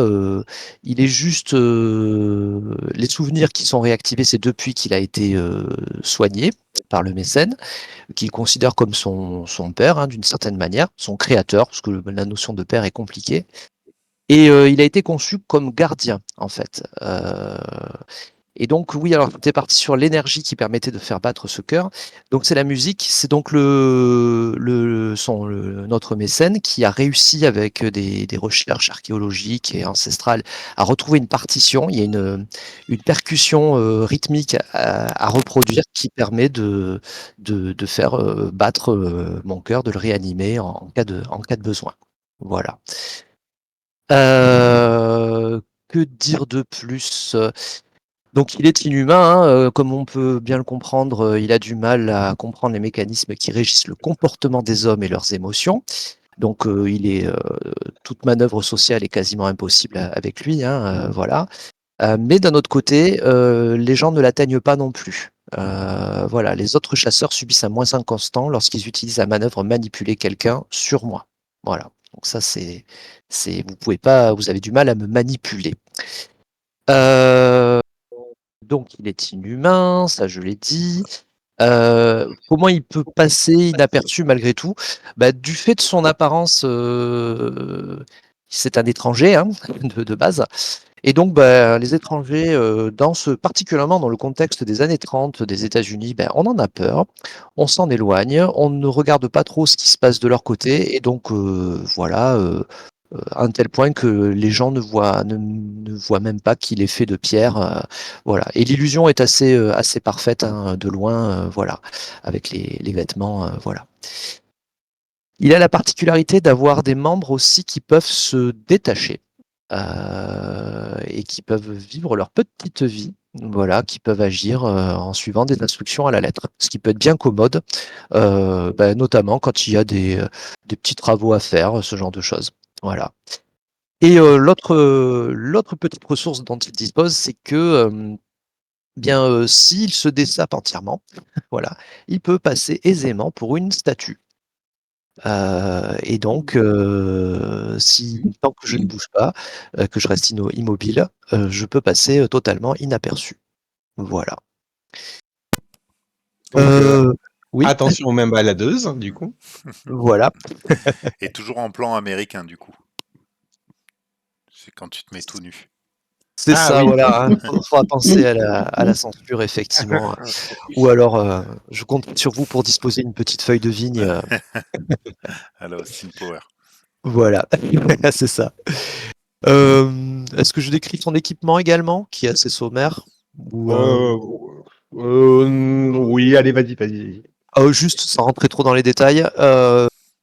Il est juste les souvenirs qui sont réactivés, c'est depuis qu'il a été soigné par le mécène, qu'il considère comme son père, hein, d'une certaine manière, son créateur, parce que la notion de père est compliquée. Et il a été conçu comme gardien, en fait. Et donc, oui, alors tu es parti sur l'énergie qui permettait de faire battre ce cœur. Donc, c'est la musique. C'est donc notre mécène qui a réussi, avec des recherches archéologiques et ancestrales, à retrouver une partition. Il y a une percussion rythmique à reproduire qui permet de faire battre mon cœur, de le réanimer en cas de besoin. Voilà. Que dire de plus? Donc il est inhumain, hein, comme on peut bien le comprendre, il a du mal à comprendre les mécanismes qui régissent le comportement des hommes et leurs émotions. Donc toute manœuvre sociale est quasiment impossible avec lui, hein, voilà. Mais d'un autre côté, les gens ne l'atteignent pas non plus. Voilà, les autres chasseurs subissent un -1 constant lorsqu'ils utilisent la manœuvre manipuler quelqu'un sur moi. Voilà. Donc ça, vous pouvez pas, vous avez du mal à me manipuler. Euh, donc il est inhumain, ça je l'ai dit. Comment il peut passer inaperçu malgré tout? Du fait de son apparence, c'est un étranger, hein, de base. Et donc, les étrangers, particulièrement dans le contexte des années 30 des États-Unis, on en a peur, on s'en éloigne, on ne regarde pas trop ce qui se passe de leur côté, et donc voilà, à un tel point que les gens ne voient même pas qu'il est fait de pierre, voilà. Et l'illusion est assez parfaite, hein, de loin, voilà, avec les vêtements, voilà. Il a la particularité d'avoir des membres aussi qui peuvent se détacher. Et qui peuvent vivre leur petite vie, voilà, qui peuvent agir en suivant des instructions à la lettre, ce qui peut être bien commode, notamment quand il y a des petits travaux à faire, ce genre de choses. Voilà. Et l'autre petite ressource dont il dispose, c'est que s'il se dessape entièrement, voilà, il peut passer aisément pour une statue. Et donc, tant que je ne bouge pas, que je reste immobile, je peux passer totalement inaperçu. Voilà. Donc, Oui, Attention aux mains baladeuses, du coup. voilà. et toujours en plan américain, du coup. C'est quand tu te mets tout nu. C'est Ah ça, oui. voilà. Hein. Faudra penser à la censure, effectivement. Ou alors, je compte sur vous pour disposer d'une petite feuille de vigne. À la Austin Power. Voilà, c'est ça. Est-ce que je décris ton équipement également, qui est assez sommaire? Ou, Euh, oui, allez, vas-y. juste sans rentrer trop dans les détails,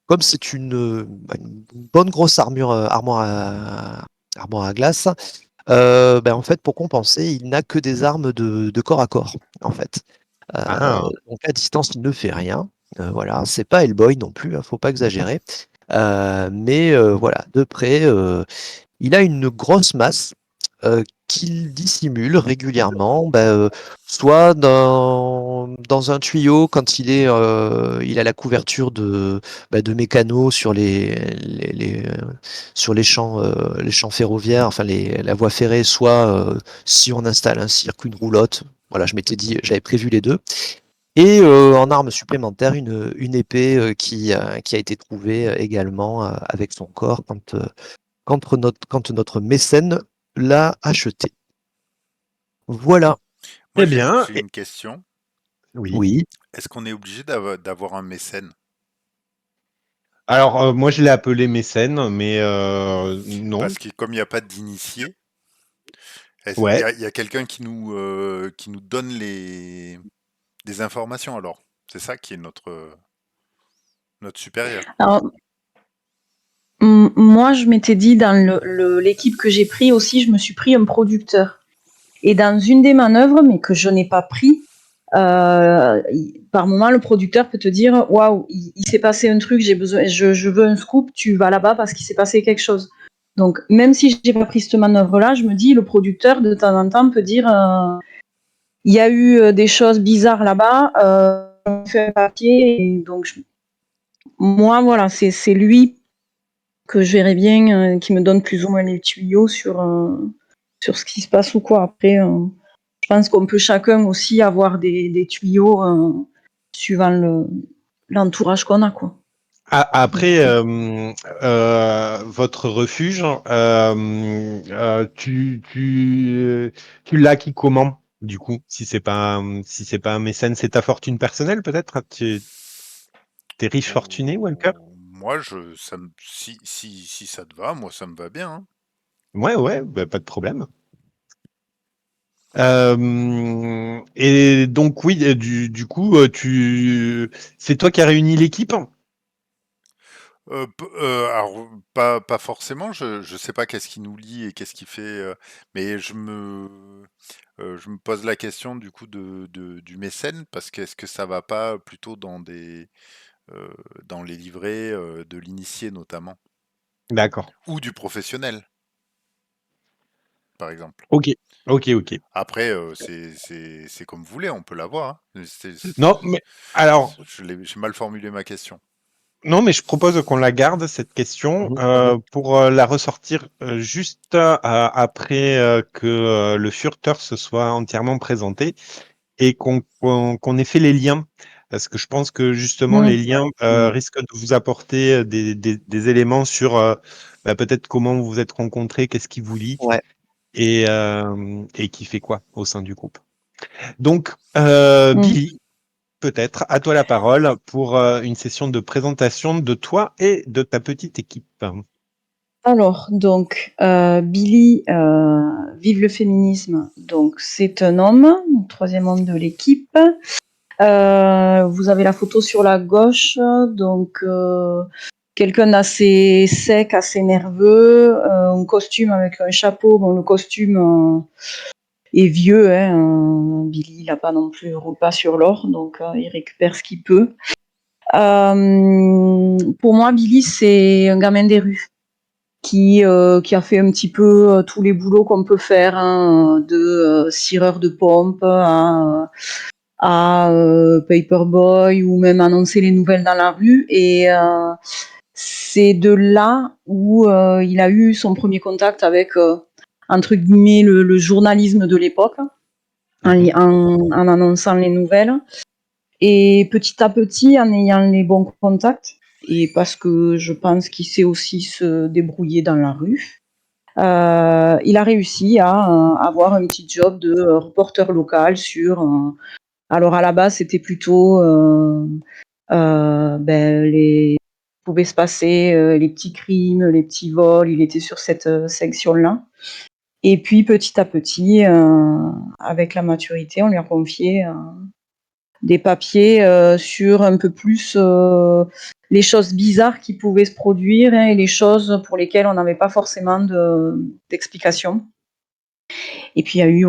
comme c'est une bonne grosse armoire à glace, en fait, pour compenser, il n'a que des armes de corps à corps, en fait. Ah, Donc à distance, il ne fait rien. Voilà, c'est pas Hellboy non plus, hein, faut pas exagérer. Mais voilà, de près, il a une grosse masse qu'il dissimule régulièrement, soit dans un tuyau quand il a la couverture de mécano sur sur les champs ferroviaires, enfin la voie ferrée, soit si on installe un circuit, une roulotte. Voilà, j'avais prévu les deux. Et en arme supplémentaire, une épée qui a été trouvée également avec son corps quand notre mécène l'a acheté. Voilà. Moi, très bien. j'ai une question. Oui. Oui. Est-ce qu'on est obligé d'avoir un mécène? Alors, moi, je l'ai appelé mécène, mais non. Parce que comme il n'y a pas d'initié, il y Ouais. a, il y a quelqu'un qui nous donne des informations alors. C'est ça qui est notre supérieur. Alors, moi, je m'étais dit dans l'équipe que j'ai pris aussi, je me suis pris un producteur. Et dans une des manœuvres, mais que je n'ai pas pris, par moment, le producteur peut te dire waouh, il s'est passé un truc, je veux un scoop, tu vas là-bas parce qu'il s'est passé quelque chose. Donc, même si j'ai pas pris cette manœuvre-là, je me dis le producteur de temps en temps peut dire il y a eu des choses bizarres là-bas, on fait un papier. Et donc, moi, voilà, c'est lui que je verrais bien, qui me donne plus ou moins les tuyaux sur ce qui se passe ou quoi. Après, je pense qu'on peut chacun aussi avoir des tuyaux suivant l'entourage qu'on a, quoi. Après, votre refuge, tu l'as qui comment, du coup, si c'est pas un mécène, c'est ta fortune personnelle, peut-être? T'es riche fortuné, Walker? Moi, si ça te va, moi ça me va bien, hein. Ouais, bah, pas de problème. Et donc oui, du coup, c'est toi qui as réuni l'équipe? Alors pas forcément, je sais pas qu'est-ce qui nous lie et qu'est-ce qui fait, mais je me pose la question du coup du mécène parce qu'est-ce que ça va pas plutôt dans les livrets, de l'initié notamment? D'accord. Ou du professionnel, par exemple. Ok, ok. Après, c'est comme vous voulez, on peut l'avoir, hein. Non, mais alors, J'ai mal formulé ma question. non, mais je propose qu'on la garde, cette question, pour la ressortir juste après que le furteur se soit entièrement présenté et qu'on ait fait les liens. Parce que je pense que justement, les liens risquent de vous apporter des éléments sur peut-être comment vous vous êtes rencontrés, qu'est-ce qui vous lie Ouais. et qui fait quoi au sein du groupe. Donc, Mm. Billy, peut-être, à toi la parole pour une session de présentation de toi et de ta petite équipe. Alors, donc, Billy, vive le féminisme. Donc, c'est un homme, troisième homme de l'équipe. Vous avez la photo sur la gauche, donc quelqu'un d'assez sec, assez nerveux, un costume avec un chapeau. Bon, le costume est vieux, hein, Billy, il n'a pas non plus roule pas sur l'or, donc il récupère ce qu'il peut. Pour moi, Billy, c'est un gamin des rues qui a fait un petit peu tous les boulots qu'on peut faire, hein, de cireur de pompe à à Paperboy ou même annoncer les nouvelles dans la rue. Et c'est de là où il a eu son premier contact avec, entre guillemets, le journalisme de l'époque, en annonçant les nouvelles. Et petit à petit, en ayant les bons contacts, et parce que je pense qu'il sait aussi se débrouiller dans la rue, il a réussi à avoir un petit job de reporter local sur... alors à la base, c'était plutôt les pouvait se passer les petits crimes, les petits vols. Il était sur cette section-là. Et puis petit à petit, avec la maturité, on lui a confié des papiers sur un peu plus les choses bizarres qui pouvaient se produire, hein, et les choses pour lesquelles on n'avait pas forcément d'explication. Et puis il y a eu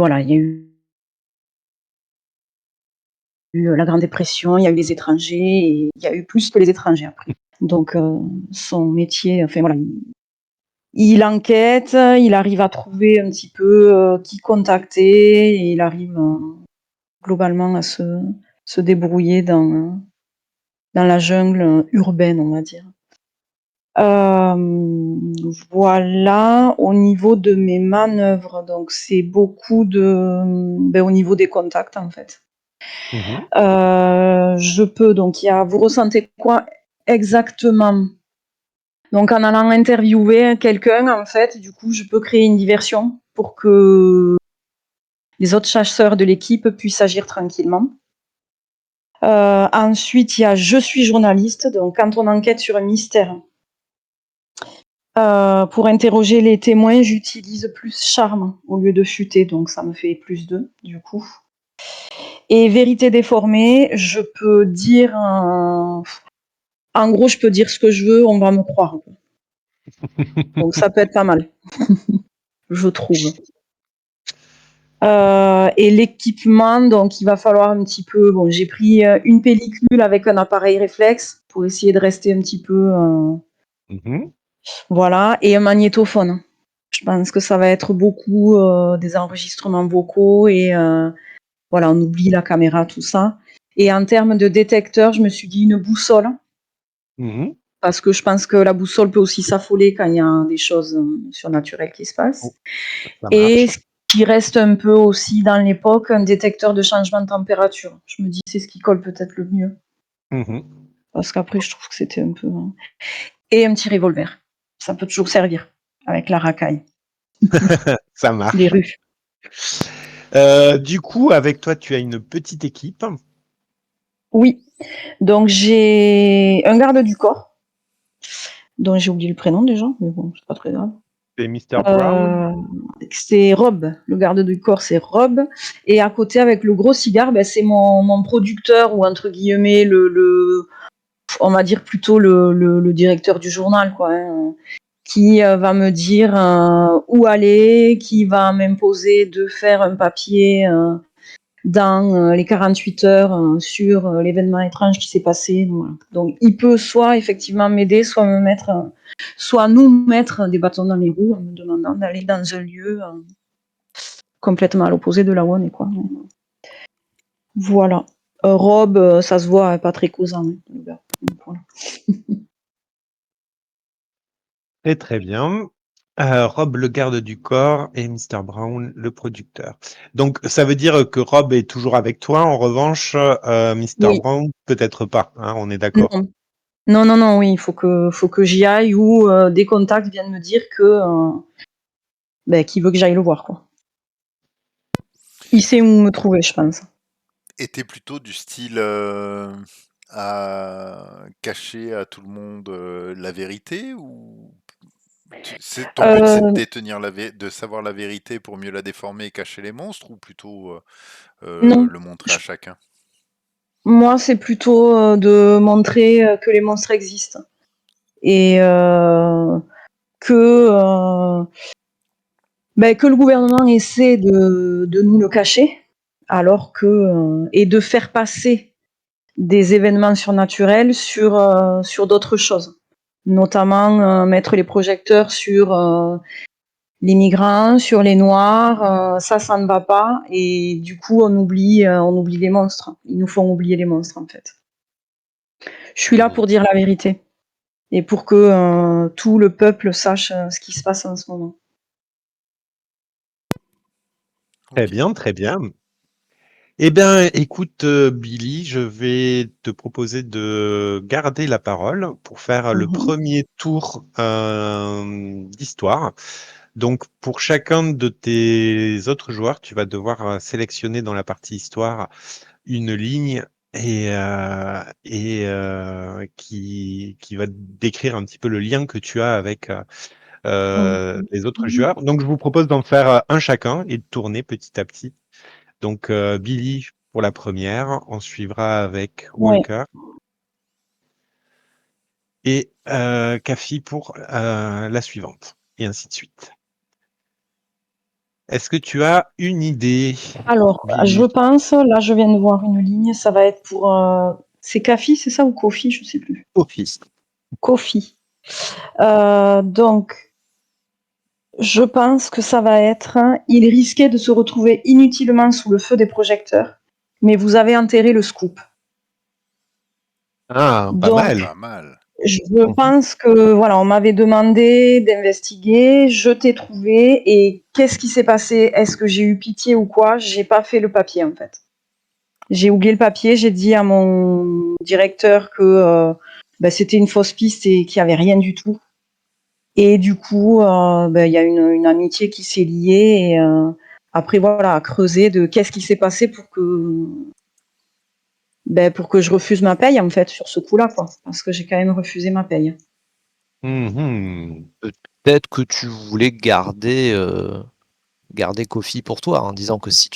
la Grande Dépression, il y a eu les étrangers, et il y a eu plus que les étrangers après. Donc son métier, enfin voilà, il enquête, il arrive à trouver un petit peu qui contacter, et il arrive globalement à se débrouiller dans la jungle urbaine, on va dire. Voilà, au niveau de mes manœuvres, donc c'est beaucoup au niveau des contacts en fait. Je peux, donc vous ressentez quoi exactement? Donc en allant interviewer quelqu'un, en fait, du coup, je peux créer une diversion pour que les autres chasseurs de l'équipe puissent agir tranquillement. Ensuite, il y a je suis journaliste, donc quand on enquête sur un mystère, pour interroger les témoins, j'utilise plus charme au lieu de futer, donc ça me fait plus 2 du coup. Et vérité déformée, je peux dire en gros, je peux dire ce que je veux, on va me croire. Donc ça peut être pas mal, je trouve. Et l'équipement, donc il va falloir un petit peu... Bon, j'ai pris une pellicule avec un appareil réflexe pour essayer de rester un petit peu... Voilà, et un magnétophone. Je pense que ça va être beaucoup des enregistrements vocaux, et voilà, on oublie la caméra, tout ça. Et en termes de détecteur, je me suis dit une boussole, parce que je pense que la boussole peut aussi s'affoler quand il y a des choses surnaturelles qui se passent. Et ce qui reste un peu aussi dans l'époque, un détecteur de changement de température. Je me dis, c'est ce qui colle peut-être le mieux. Parce qu'après, je trouve que c'était un peu... Et un petit revolver. Ça peut toujours servir, avec la racaille. Ça marche. Les rues. Du coup, avec toi, tu as une petite équipe. Oui. Donc, j'ai un garde du corps, dont j'ai oublié le prénom déjà, mais bon, c'est pas très grave. C'est Mr. Brown. C'est Rob. Le garde du corps, c'est Rob. Et à côté, avec le gros cigare, c'est mon producteur, ou entre guillemets, on va dire plutôt le directeur du journal, quoi, hein, qui va me dire où aller, qui va m'imposer de faire un papier dans les 48 heures sur l'événement étrange qui s'est passé. Voilà. Donc, il peut soit effectivement m'aider, soit nous mettre des bâtons dans les roues en me demandant d'aller dans un lieu complètement à l'opposé de là où on est, quoi. Voilà. Rob, ça se voit, pas très causant, hein, le gars. Voilà. Très bien. Rob, le garde du corps, et Mr. Brown, le producteur. Donc, ça veut dire que Rob est toujours avec toi. En revanche, Mr. Oui. Brown, peut-être pas. Hein, on est d'accord. Non, oui, il faut que j'y aille, ou des contacts viennent me dire qu'il veut que j'aille le voir, quoi. Il sait où me trouver, je pense. Et t'es plutôt du style à cacher à tout le monde la vérité, ou ton but c'est de détenir de savoir la vérité pour mieux la déformer et cacher les monstres, ou plutôt Non. le montrer à chacun? Moi, c'est plutôt de montrer que les monstres existent, et que le gouvernement essaie de nous le cacher, alors que et de faire passer des événements surnaturels sur d'autres choses, notamment mettre les projecteurs sur les migrants, sur les noirs, ça ne va pas. Et du coup, on oublie les monstres. Ils nous font oublier les monstres, en fait. Je suis là pour dire la vérité et pour que tout le peuple sache ce qui se passe en ce moment. Très Ok. bien, très bien. Eh bien, écoute, Billy, je vais te proposer de garder la parole pour faire le Mhm. premier tour d'histoire. Donc, pour chacun de tes autres joueurs, tu vas devoir sélectionner dans la partie histoire une ligne qui va décrire un petit peu le lien que tu as avec les autres Mhm. joueurs. Donc, je vous propose d'en faire un chacun et de tourner petit à petit. Donc, Billy pour la première, on suivra avec Ouais. Walker et Kafi pour la suivante, et ainsi de suite. Est-ce que tu as une idée, Alors, je Billy? pense, là, je viens de voir une ligne, ça va être pour. C'est Kafi, c'est ça, ou Kofi, je sais plus. Office. Kofi. Donc, je pense que ça va être. Il risquait de se retrouver inutilement sous le feu des projecteurs, mais vous avez enterré le scoop. Ah, pas Donc, mal. Pas mal. je Mhm. pense que, voilà, on m'avait demandé d'investiguer, je t'ai trouvé, et qu'est-ce qui s'est passé? Est-ce que j'ai eu pitié ou quoi? J'ai pas fait le papier, en fait. J'ai oublié le papier, j'ai dit à mon directeur que c'était une fausse piste et qu'il n'y avait rien du tout. Et du coup, il y a une amitié qui s'est liée. Et après, voilà, à creuser de qu'est-ce qui s'est passé pour que je refuse ma paye, en fait, sur ce coup-là, quoi. Parce que j'ai quand même refusé ma paye. Mhm. Peut-être que tu voulais garder Kofi pour toi, en disant que si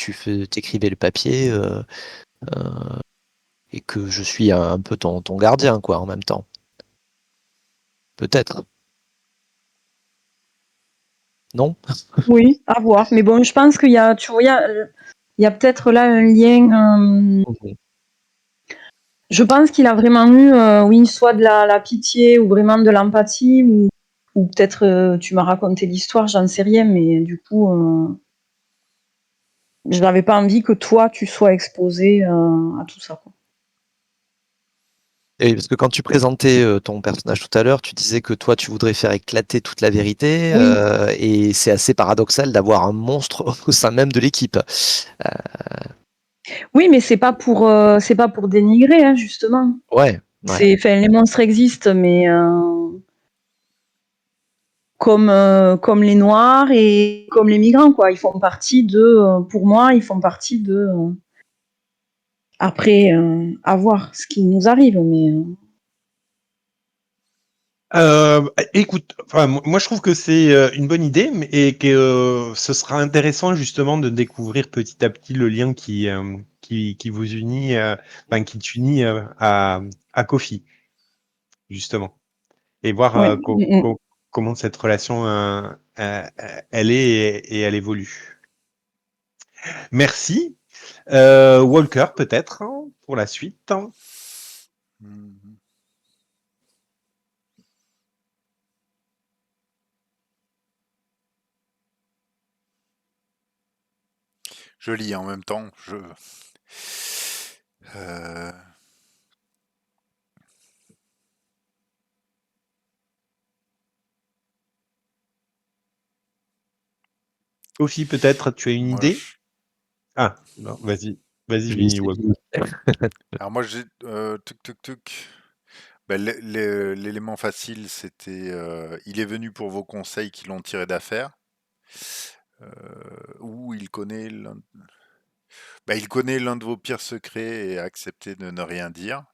t'écrivais le papier et que je suis un peu ton gardien, quoi, en même temps. Peut-être. Non? Oui, à voir. Mais bon, je pense qu'il y a, tu vois, il y a peut-être là un lien. Je pense qu'il a vraiment eu, oui, soit de la pitié ou vraiment de l'empathie, ou peut-être tu m'as raconté l'histoire, j'en sais rien, mais du coup, je n'avais pas envie que toi, tu sois exposé à tout ça, quoi. Et parce que quand tu présentais ton personnage tout à l'heure, tu disais que toi, tu voudrais faire éclater toute la vérité, Oui, et c'est assez paradoxal d'avoir un monstre au sein même de l'équipe. oui, mais c'est pas pour dénigrer, hein, justement. Ouais, ouais. Enfin, les monstres existent, mais comme les Noirs et comme les migrants, quoi. Ils font partie pour moi, ils font partie après, à voir ce qui nous arrive, mais. Écoute, enfin, moi je trouve que c'est une bonne idée et que ce sera intéressant justement de découvrir petit à petit le lien qui vous unit, enfin qui t'unit à Kofi, justement, et voir Ouais. comment cette relation elle est et elle évolue. Merci. Walker, peut-être, hein, pour la suite. Mhm. Je lis en même temps. Euh, Kofi, peut-être, tu as une moi, idée? Ah, non, vas-y, Je vais Vinny essayer Walker. alors moi, j'ai tuc tuc tuc. Ben, l'élément facile, c'était il est venu pour vos conseils qui l'ont tiré d'affaire. Ou il connaît l'un de vos pires secrets et a accepté de ne rien dire.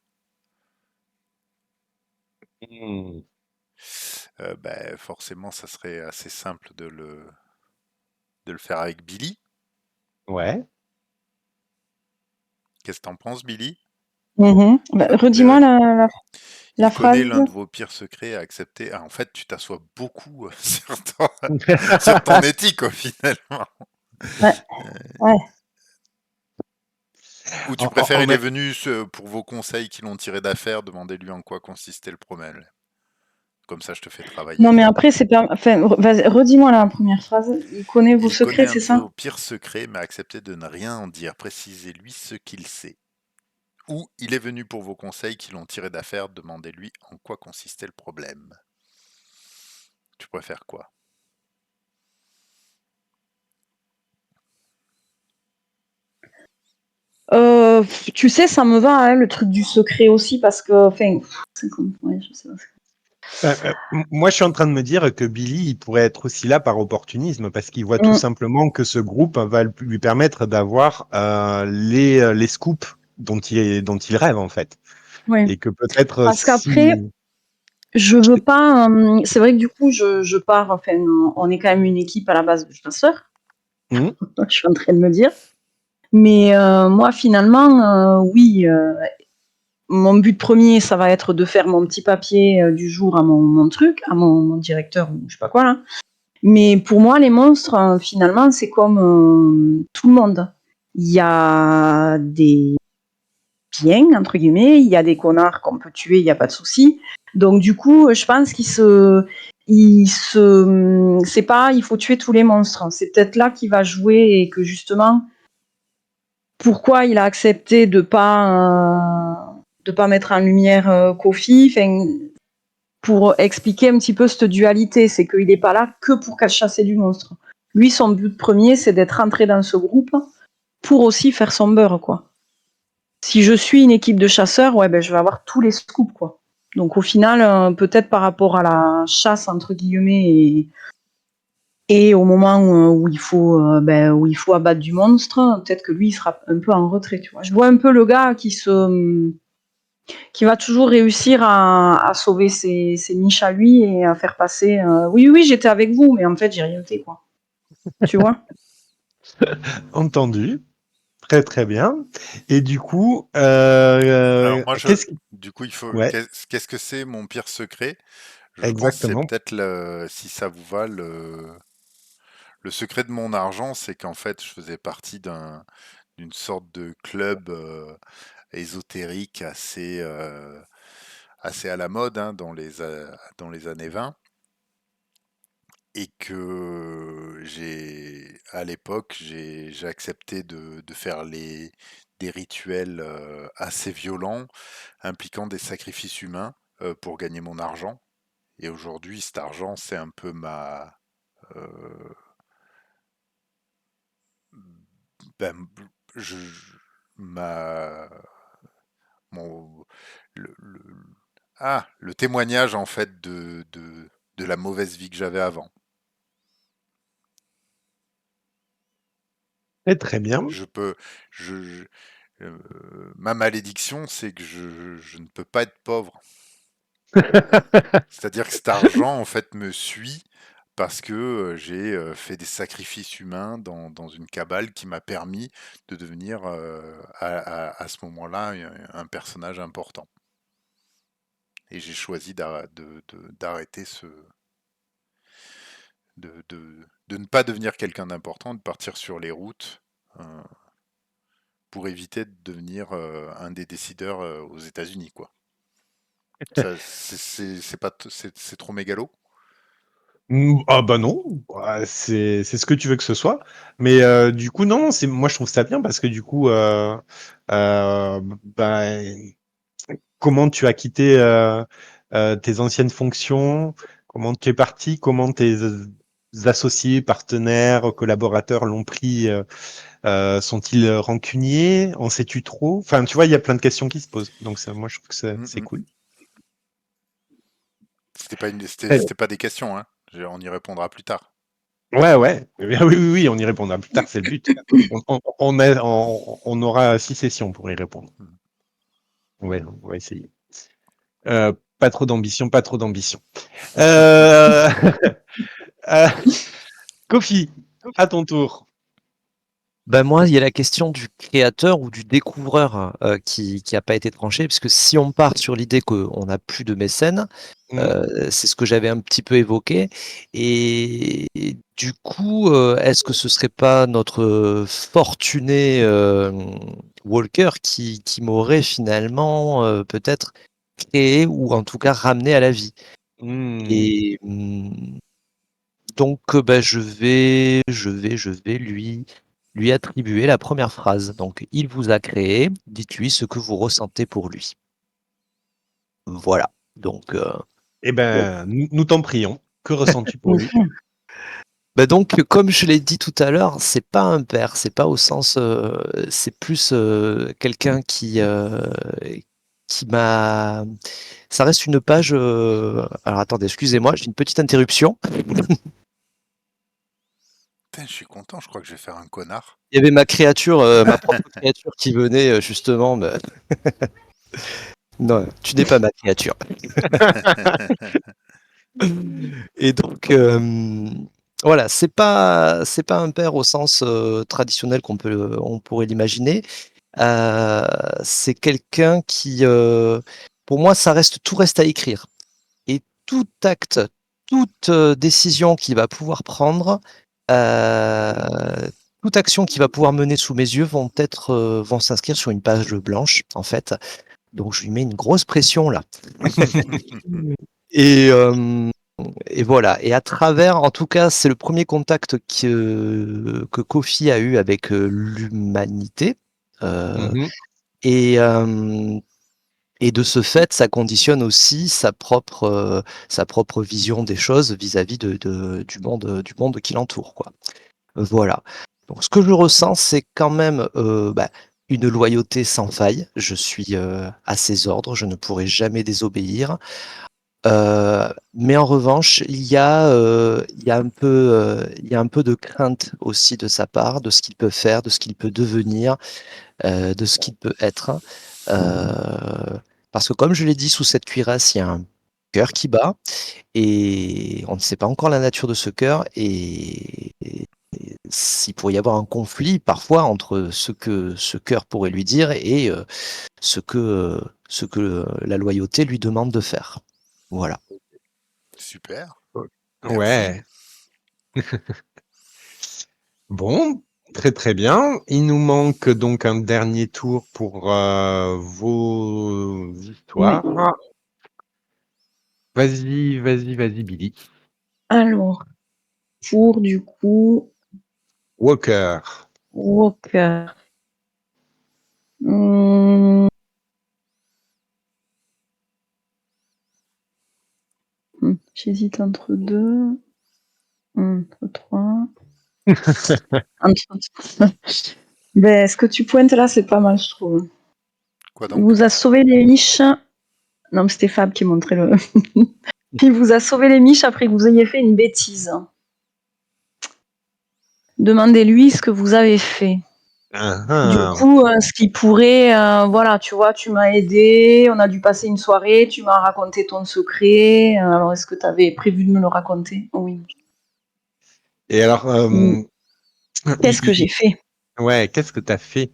Hmm, Forcément, ça serait assez simple de le faire avec Billy. ouais. Qu'est-ce que t'en penses, Billy? Redis-moi la Il connaît phrase. l'un de vos pires secrets et a accepté. Ah, en fait, tu t'assois beaucoup sur ton éthique, finalement. Ouais, ouais. Ou tu En, en- préfères, en il est même- venu pour vos conseils qui l'ont tiré d'affaire, demandez-lui en quoi consistait le problème. Comme ça, je te fais travailler. Non, mais après, enfin, vas-y, redis-moi la première phrase. Il connaît vos Il connaît secrets, c'est un ça? vos pires secrets, mais a accepté de ne rien en dire. Précisez-lui ce qu'il sait. Ou il est venu pour vos conseils qui l'ont tiré d'affaire. Demandez-lui en quoi consistait le problème. Tu préfères quoi? Tu sais, ça me va, hein, le truc du secret aussi, parce que, enfin, c'est comme, ouais, je sais pas. Moi, je suis en train de me dire que Billy, il pourrait être aussi là par opportunisme parce qu'il voit tout Mm, simplement que ce groupe va lui permettre d'avoir les scoops dont il rêve en fait. ouais. Et que peut-être Parce qu'après, si... je veux pas. C'est vrai que du coup, je pars. Enfin, on est quand même une équipe à la base de chasseurs. Hmm. Je suis en train de me dire. Mais moi, finalement, oui. Mon but premier, ça va être de faire mon petit papier du jour à mon truc, à mon directeur ou je sais pas quoi là. Mais pour moi, les monstres, finalement, c'est comme tout le monde. Il y a des biens, entre guillemets, il y a des connards qu'on peut tuer, il n'y a pas de souci. Donc, du coup, je pense c'est pas, il faut tuer tous les monstres. C'est peut-être là qu'il va jouer et que justement, pourquoi il a accepté de pas mettre en lumière Kofi, pour expliquer un petit peu cette dualité, c'est qu'il n'est pas là que pour chasser du monstre. Lui, son but premier, c'est d'être entré dans ce groupe pour aussi faire son beurre, quoi. Si je suis une équipe de chasseurs, ouais, ben, je vais avoir tous les scoops, quoi. Donc au final, peut-être par rapport à la chasse, entre guillemets, et au moment où il faut abattre du monstre, peut-être que lui, il sera un peu en retrait, tu vois. Je vois un peu le gars qui va toujours réussir à sauver ses niches à lui et à faire passer oui, oui, j'étais avec vous, mais en fait, j'ai rien fait, quoi. Tu vois? Entendu. Très très bien. Et du coup, Alors moi, qu'est-ce qui... du coup, il faut. Ouais, Qu'est-ce que c'est mon pire secret? Je pense que c'est exactement. peut-être si ça vous va, le secret de mon argent, c'est qu'en fait, je faisais partie d'une sorte de club ésotérique assez à la mode hein, dans les années 20 et que à l'époque, j'ai accepté de faire des rituels assez violents impliquant des sacrifices humains pour gagner mon argent. Et aujourd'hui, cet argent, c'est un peu euh, ben, je, ma, mon, le, le témoignage en fait de la mauvaise vie que j'avais avant. Très très bien. Je peux, je, ma malédiction, c'est que je ne peux pas être pauvre. C'est-à-dire que cet argent, en fait, me suit parce que j'ai fait des sacrifices humains dans une cabale qui m'a permis de devenir à ce moment-là un personnage important. Et j'ai choisi d'arrêter de ne pas devenir quelqu'un d'important, de partir sur les routes euh, pour éviter de devenir un des décideurs aux États-Unis, quoi. Ça, c'est pas, c'est trop mégalo. Ah bah non, ah, c'est ce que tu veux que ce soit. Mais du coup, non, c'est moi je trouve ça bien parce que du coup, bah, comment tu as quitté tes anciennes fonctions, comment tu es parti, comment tes associés, partenaires, collaborateurs l'ont pris, sont-ils rancuniers, en sais-tu trop? Enfin, tu vois, il y a plein de questions qui se posent. Donc ça, moi je trouve que Mm, c'est mm. cool. C'était pas des questions, hein. On y répondra plus tard. Ouais, ouais. Eh bien, oui, oui, oui, on y répondra plus tard, c'est le but. On aura 6 sessions pour y répondre. Mm. Ouais, on va essayer. Pas trop d'ambition, pas trop d'ambition. Euh... euh, Kofi, à ton tour. Ben moi, il y a la question du créateur ou du découvreur qui a pas été tranchée, parce que si on part sur l'idée qu'on n'a plus de mécènes, Mm. c'est ce que j'avais un petit peu évoqué. Et du coup, est-ce que ce serait pas notre fortuné Walker qui m'aurait finalement peut-être créé ou en tout cas ramené à la vie? Et donc, ben, je vais lui attribuer la première phrase. Donc, il vous a créé, dites-lui ce que vous ressentez pour lui. Voilà. Donc, Eh ben, nous t'en prions. Que ressens-tu pour lui? ben donc, comme je l'ai dit tout à l'heure, c'est pas un père, c'est pas au sens, c'est plus quelqu'un qui m'a. Ça reste une page. Alors attendez, excusez-moi, j'ai une petite interruption. Putain, je suis content, je crois que je vais faire un connard. Il y avait ma créature, ma propre créature qui venait justement. Non, tu n'es pas ma créature. Et donc, voilà, c'est pas un père au sens traditionnel on pourrait l'imaginer. C'est quelqu'un qui, pour moi, tout reste à écrire. Et tout acte, toute décision qu'il va pouvoir prendre, euh, toute action qu'il va pouvoir mener sous mes yeux vont s'inscrire sur une page blanche, en fait. Donc, je lui mets une grosse pression là. Et, et voilà. Et à travers, en tout cas, c'est le premier contact que Kofi a eu avec l'humanité. Euh, Mhm. et, euh, et de ce fait, ça conditionne aussi sa propre vision des choses vis-à-vis du monde qui l'entoure, quoi. Voilà. Donc, ce que je ressens, c'est quand même une loyauté sans faille. Je suis à ses ordres, je ne pourrai jamais désobéir. Mais en revanche, il y a un peu de crainte aussi de sa part, de ce qu'il peut faire, de ce qu'il peut devenir, de ce qu'il peut être. Parce que comme je l'ai dit, sous cette cuirasse, il y a un cœur qui bat et on ne sait pas encore la nature de ce cœur et s'il pourrait y avoir un conflit parfois entre ce que ce cœur pourrait lui dire et ce que la loyauté lui demande de faire. Voilà. Super, merci. Ouais. Bon, très très bien. Il nous manque donc un dernier tour pour vos Oui. histoires. Vas-y, Billy. Alors, pour du coup, Walker. Walker. Hum, J'hésite entre deux, entre trois. Ben, ce que tu pointes là, c'est pas mal, je trouve. Quoi Il donc? vous a sauvé les miches. Non, mais c'était Fab qui montrait le. Il vous a sauvé les miches après que vous ayez fait une bêtise. Demandez-lui ce que vous avez fait. Du Ah, coup, ce qui pourrait, voilà, tu vois, tu m'as aidé, on a dû passer une soirée, tu m'as raconté ton secret. Alors, est-ce que tu avais prévu de me le raconter? Oui. et alors, Qu'est-ce que j'ai fait? ouais, qu'est-ce que tu as fait?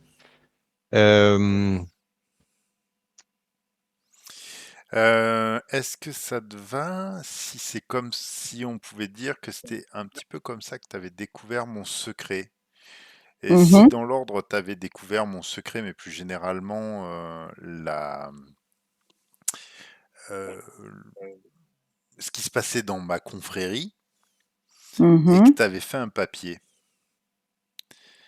Euh, Est-ce que ça te va si c'est comme si on pouvait dire que c'était un petit peu comme ça que tu avais découvert mon secret? Et si Mhm, dans l'ordre tu avais découvert mon secret, mais plus généralement euh, ce qui se passait dans ma confrérie, et que mhm, tu avais fait un papier,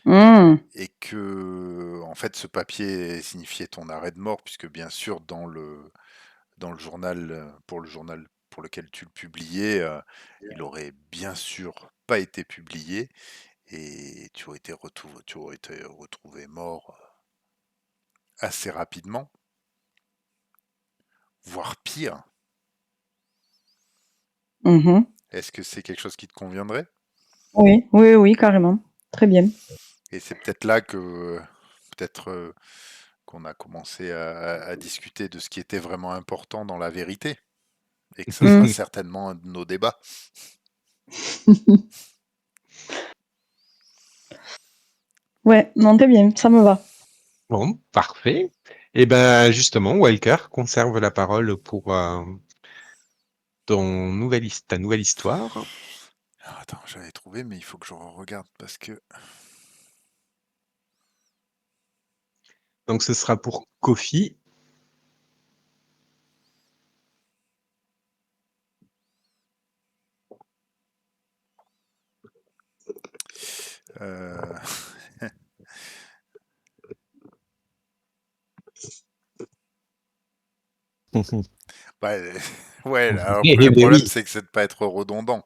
mhm, et que en fait ce papier signifiait ton arrêt de mort, puisque bien sûr dans le journal, pour le journal pour lequel tu le publiais, il aurait bien sûr pas été publié et tu aurais été retrouvé mort assez rapidement, voire pire. mhm. Est-ce que c'est quelque chose qui te conviendrait? Oui, oui, oui, carrément. Très bien. Et c'est peut-être là que peut-être qu'on a commencé à discuter de ce qui était vraiment important dans la vérité, et que ça sera Mm. certainement un de nos débats. Ouais, non, très bien, ça me va. bon, parfait. Et ben justement, Walker conserve la parole pour ta nouvelle histoire. Alors, attends, j'avais trouvé, mais il faut que je regarde parce que Donc ce sera pour Kofi. Euh, bah, ouais, alors Eh le ben problème, oui. c'est que c'est de pas être redondant.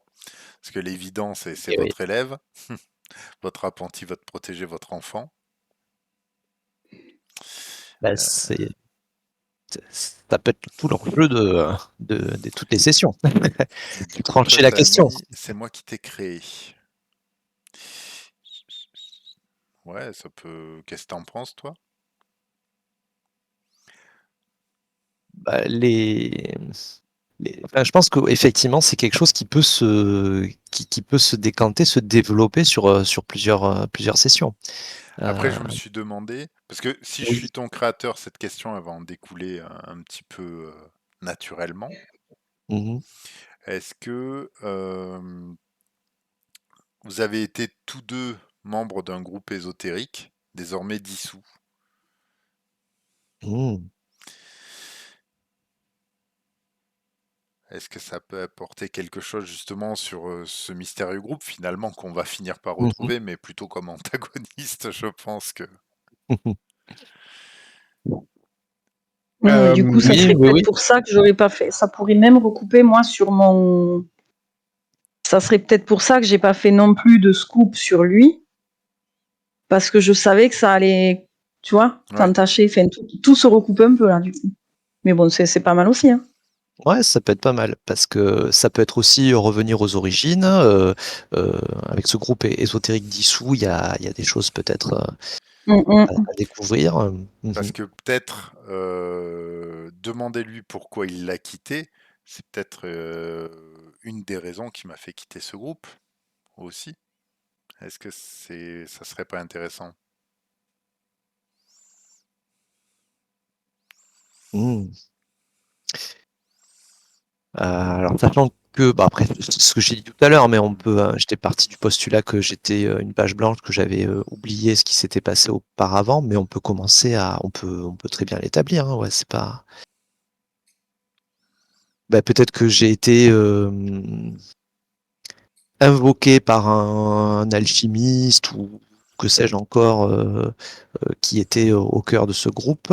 Parce que l'évident, c'est Eh oui. votre élève, votre apprenti va te protéger votre enfant. Bah, ça peut être tout l'enjeu de toutes les sessions. Et du coup, toi, Trancher la t'as question. mis, c'est moi qui t'ai créé. Ouais, ça peut. Qu'est-ce que t'en penses, toi? Bah, enfin, je pense qu'effectivement, c'est quelque chose qui peut se décanter, se développer sur plusieurs sessions. Après, Euh, je me suis demandé, parce que si je oui. suis ton créateur, cette question, elle va en découler un petit peu naturellement. Mhm. Est-ce que vous avez été tous deux membres d'un groupe ésotérique, désormais dissous? Mhm. Est-ce que ça peut apporter quelque chose justement sur ce mystérieux groupe finalement qu'on va finir par Mhm. retrouver, mais plutôt comme antagoniste, je pense que... Mhm. Mais du coup, ça Oui, serait oui, peut-être oui. pour ça que j'aurais pas fait. Ça pourrait même recouper, moi, sur mon. Ça serait peut-être pour ça que j'ai pas fait non plus de scoop sur lui, parce que je savais que ça allait, tu vois, Ouais. t'entacher. Enfin, tout se recoupe un peu là, du coup. Mais bon, c'est pas mal aussi. Hein. Ouais, ça peut être pas mal parce que ça peut être aussi revenir aux origines. Avec ce groupe ésotérique dissous, il y a des choses peut-être Mm, à découvrir. Parce Mhm. que peut-être demandez-lui pourquoi il l'a quitté, c'est peut-être une des raisons qui m'a fait quitter ce groupe aussi. Est-ce que ça serait pas intéressant? Mhm. Alors, sachant que, bah, après, c'est ce que j'ai dit tout à l'heure, mais j'étais parti du postulat que j'étais une page blanche, que j'avais oublié ce qui s'était passé auparavant, mais on peut très bien l'établir. Hein, ouais, c'est pas. Bah, peut-être que j'ai été invoqué par un alchimiste ou que sais-je encore, qui était au cœur de ce groupe.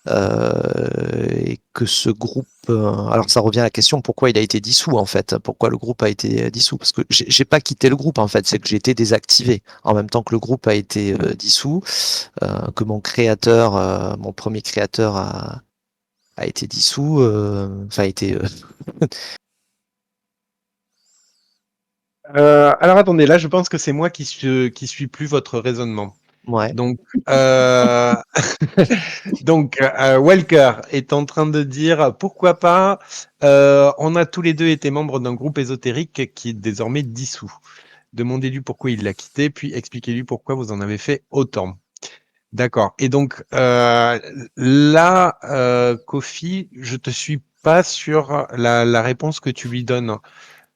Et que ce groupe, alors ça revient à la question pourquoi il a été dissous en fait, pourquoi le groupe a été dissous, parce que j'ai pas quitté le groupe en fait, c'est que j'ai été désactivé en même temps que le groupe a été dissous, que mon créateur, mon premier créateur a été dissous, enfin a été, Alors attendez, là je pense que c'est moi qui suis plus votre raisonnement. ouais. Donc, Walker est en train de dire pourquoi pas. On a tous les deux été membres d'un groupe ésotérique qui est désormais dissous. Demandez-lui pourquoi il l'a quitté, puis expliquez-lui pourquoi vous en avez fait autant. D'accord. Et donc là, Kofi, je te suis pas sur la réponse que tu lui donnes.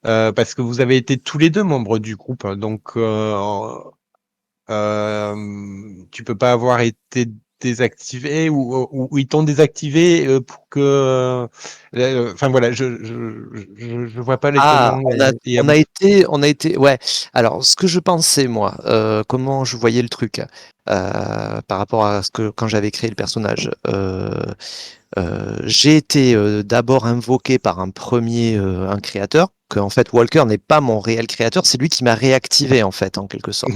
Parce que vous avez été tous les deux membres du groupe, donc tu peux pas avoir été désactivé ou ils t'ont désactivé pour que. Enfin voilà, je vois pas les Ah, tenants on a, et on a été, on a été, ouais. Alors, ce que je pensais, moi, comment je voyais le truc, par rapport à ce que quand j'avais créé le personnage, j'ai été d'abord invoqué par un créateur, que en fait Walker n'est pas mon réel créateur, c'est lui qui m'a réactivé en fait, en quelque sorte.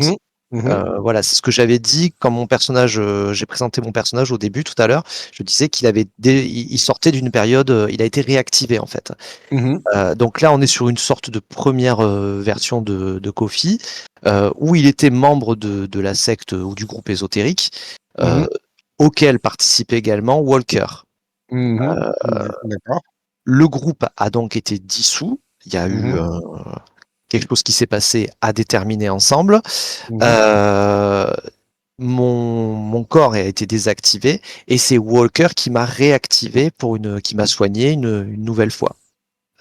Mhm, mhm, Voilà, c'est ce que j'avais dit quand j'ai présenté mon personnage au début tout à l'heure. Je disais il sortait d'une période, il a été réactivé en fait. mhm, Donc là, on est sur une sorte de première version de Kofi, où il était membre de la secte ou du groupe ésotérique, euh, mhm, auquel participait également Walker. mhm, Euh, d'accord. le groupe a donc été dissous. Il y a eu Mhm, quelque chose qui s'est passé à déterminer ensemble. mhm, Euh, mon corps a été désactivé et c'est Walker qui m'a réactivé qui m'a soigné une nouvelle fois.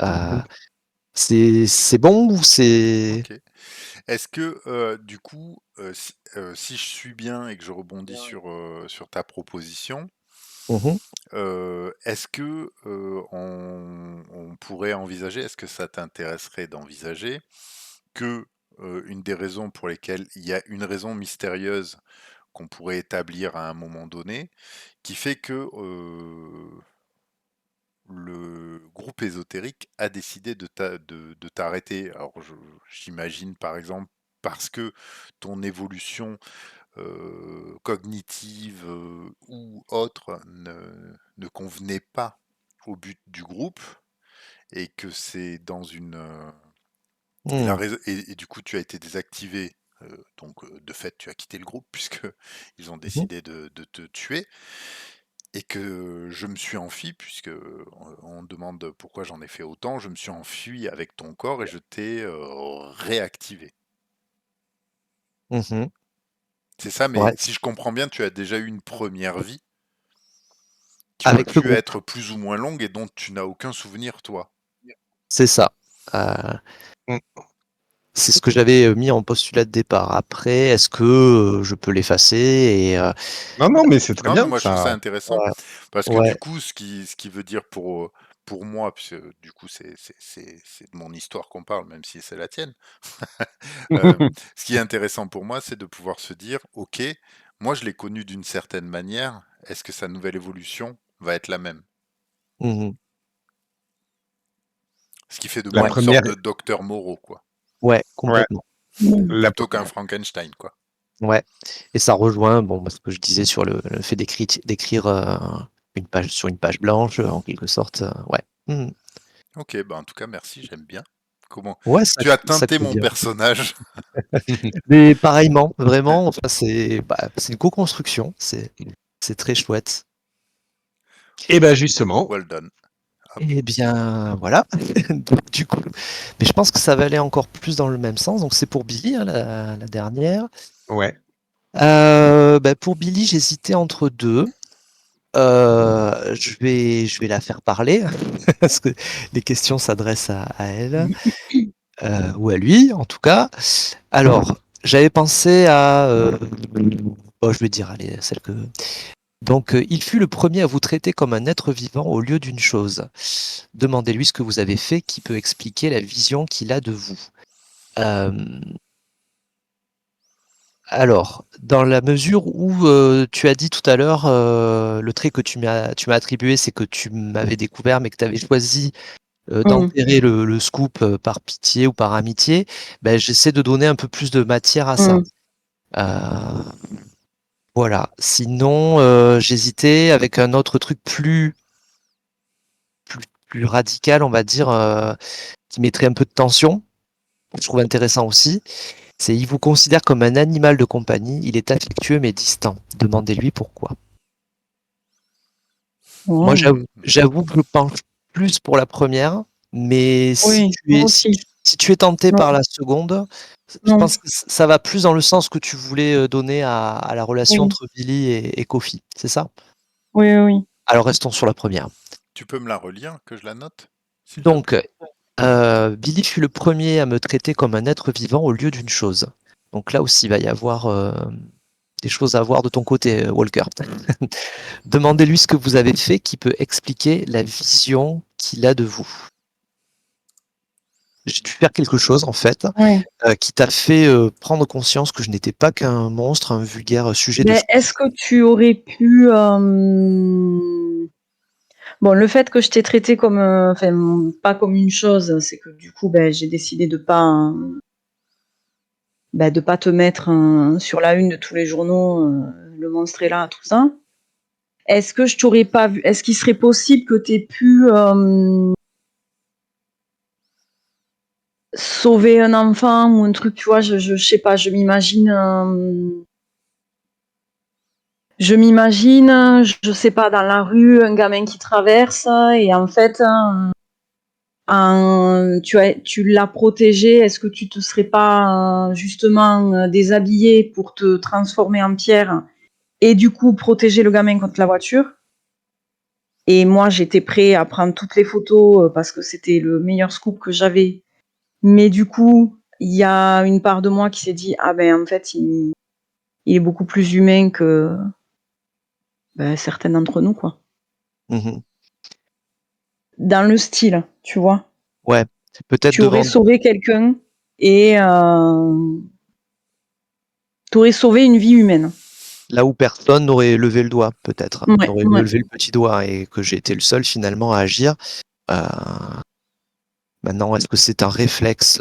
Euh, mhm. c'est bon ou c'est... Ok. Est-ce que du coup, si je suis bien et que je rebondis sur ta proposition, Mhm. est-ce que on pourrait envisager, est-ce que ça t'intéresserait d'envisager que une des raisons pour lesquelles il y a une raison mystérieuse qu'on pourrait établir à un moment donné, qui fait que le groupe ésotérique a décidé de t'arrêter. Alors j'imagine par exemple parce que ton évolution cognitive ou autre ne convenait pas au but du groupe et que c'est dans une et du coup tu as été désactivé, donc de fait tu as quitté le groupe puisque ils ont décidé de te tuer et que je me suis enfui puisque on demande pourquoi j'en ai fait autant. Je me suis enfui avec ton corps et je t'ai réactivé. Mhm. C'est ça, mais Ouais, si je comprends bien, tu as déjà eu une première vie qui aurait avec le pu groupe, être plus ou moins longue et dont tu n'as aucun souvenir, toi. c'est ça. Mm. C'est ce que j'avais mis en postulat de départ. Après, est-ce que je peux l'effacer et Non, non, mais c'est très Non, mais bien, moi je trouve ça ça. intéressant ouais, parce que du ouais. coup, ce qui veut dire pour moi, puisque du coup c'est de mon histoire qu'on parle, même si c'est la tienne, ce qui est intéressant pour moi, c'est de pouvoir se dire, ok, moi je l'ai connu d'une certaine manière, est-ce que sa nouvelle évolution va être la même? Mhm. Ce qui fait de La moi Ouais, une sorte première, de docteur Moreau, quoi, ouais, ouais, complètement. Mm. la, plutôt qu'un Frankenstein, quoi. Ouais. Et ça rejoint bon, ce que je disais sur le fait d'écrire une page sur une page blanche, en quelque sorte. Ouais. Mhm. Ok, bah en tout cas, merci, j'aime bien. Comment Ouais, tu as ça teinté colle mon bien. personnage. Mais pareillement, vraiment, enfin, c'est une co-construction. C'est très chouette. Et ben justement, Well done. Hop. Eh bien, voilà. Donc, du coup, mais je pense que ça va aller encore plus dans le même sens. Donc, c'est pour Billy, hein, la dernière. ouais. Pour Billy, j'hésitais entre deux. Je vais la faire parler parce que les questions s'adressent à elle ou à lui, en tout cas. Alors, j'avais pensé à, je vais dire, allez, celle que. Donc, il fut le premier à vous traiter comme un être vivant au lieu d'une chose. Demandez-lui ce que vous avez fait qui peut expliquer la vision qu'il a de vous. Euh, alors, dans la mesure où tu as dit tout à l'heure, le trait que tu m'as attribué, c'est que tu m'avais découvert, mais que tu avais choisi Mm. d'enterrer le scoop par pitié ou par amitié, ben, j'essaie de donner un peu plus de matière à ça. Mm. Euh, voilà. Sinon, j'hésitais avec un autre truc plus radical, on va dire, qui mettrait un peu de tension. Je trouve intéressant aussi. C'est il vous considère comme un animal de compagnie, il est affectueux mais distant. Demandez-lui pourquoi. Moi, Mm. j'avoue que je penche plus pour la première, mais Oui, moi aussi. si tu es tenté Non, par la seconde, je non. pense que ça va plus dans le sens que tu voulais donner à la relation Oui, entre Billy et Kofi, c'est ça? oui, oui. Alors restons sur la première. Tu peux me la relire, que je la note, s'il te Donc, plaît? Billy fut le premier à me traiter comme un être vivant au lieu d'une chose. Donc là aussi, il va y avoir des choses à voir de ton côté, Walker. Demandez-lui ce que vous avez fait qui peut expliquer la vision qu'il a de vous. J'ai dû faire quelque chose, en fait, Oui. qui t'a fait prendre conscience que je n'étais pas qu'un monstre, un vulgaire sujet de Mais souillure. est-ce que tu aurais pu bon, le fait que je t'ai traité comme, enfin, pas comme une chose, c'est que du coup, j'ai décidé de pas te mettre sur la une de tous les journaux, le monstre est là, tout ça. Est-ce que je t'aurais pas vu est-ce qu'il serait possible que tu aies pu, sauver un enfant ou un truc, tu vois? Je sais pas, je m'imagine, je sais pas, dans la rue, un gamin qui traverse et en fait, tu l'as protégé. Est-ce que tu te serais pas justement déshabillé pour te transformer en pierre et du coup protéger le gamin contre la voiture? Et moi, j'étais prêt à prendre toutes les photos parce que c'était le meilleur scoop que j'avais. Mais du coup, il y a une part de moi qui s'est dit ah ben en fait, il est beaucoup plus humain que certains d'entre nous, quoi. Mhm. Dans le style, tu vois. Ouais, peut-être Tu aurais devant. sauvé quelqu'un. et t'aurais sauvé une vie humaine. Là où personne n'aurait levé le doigt, peut-être. Ouais, N'aurait ouais. levé le petit doigt et que j'ai été le seul finalement à agir. Maintenant, est-ce que c'est un réflexe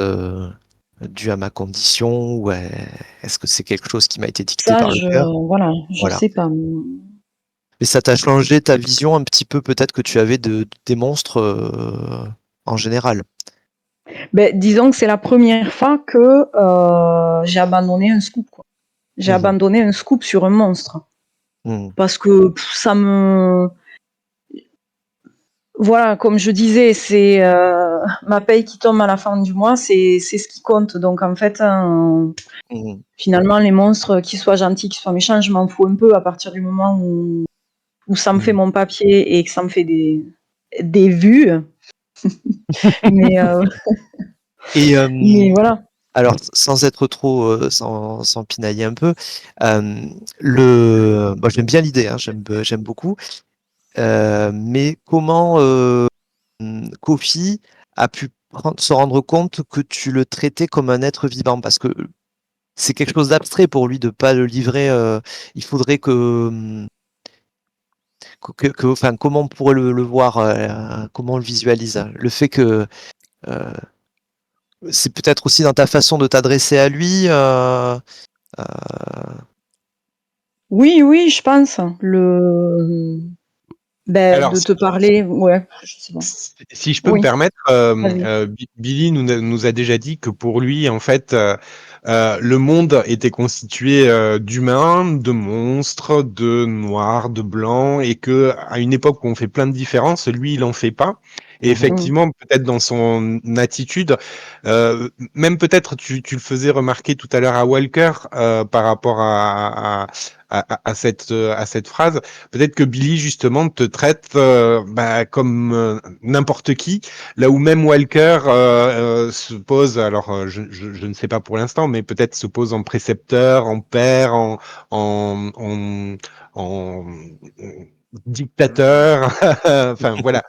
dû à ma condition ou est-ce que c'est quelque chose qui m'a été dicté Ça, par le cœur? voilà, je Voilà. sais pas. Mais ça t'a changé ta vision un petit peu peut-être que tu avais des monstres en général. Ben, disons que c'est la première fois que j'ai abandonné un scoop, quoi. J'ai Mhm. abandonné un scoop sur un monstre. Mhm. Parce que ça me... Voilà, comme je disais, c'est ma paye qui tombe à la fin du mois, c'est ce qui compte. Donc en fait, Mhm. finalement, les monstres, qu'ils soient gentils, qu'ils soient méchants, je m'en fous un peu à partir du moment où ça me fait Mhm. mon papier et que ça me fait des vues. mais, Et mais voilà. alors, sans être trop, sans pinailler un peu, bon, j'aime bien l'idée, hein, j'aime beaucoup. Mais comment Kofi a pu se rendre compte que tu le traitais comme un être vivant? Parce que c'est quelque chose d'abstrait pour lui de pas le livrer. Il faudrait enfin, comment on pourrait le voir, comment on le visualise? Le fait que c'est peut-être aussi dans ta façon de t'adresser à lui. Oui, je pense. Ben, Alors, de te parler, ouais, je sais pas. si je peux me Oui, permettre, vas-y. Billy nous a déjà dit que pour lui, en fait, le monde était constitué d'humains, de monstres, de noirs, de blancs, et que à une époque où on fait plein de différences, lui, il en fait pas. Et Mhm. effectivement, peut-être dans son attitude, même peut-être tu le faisais remarquer tout à l'heure à Walker par rapport à cette phrase. Peut-être que Billy, justement, te traite comme n'importe qui, là où même Walker se pose, alors je ne sais pas pour l'instant, mais peut-être se pose en précepteur, en père, en, en, en dictateur, enfin voilà.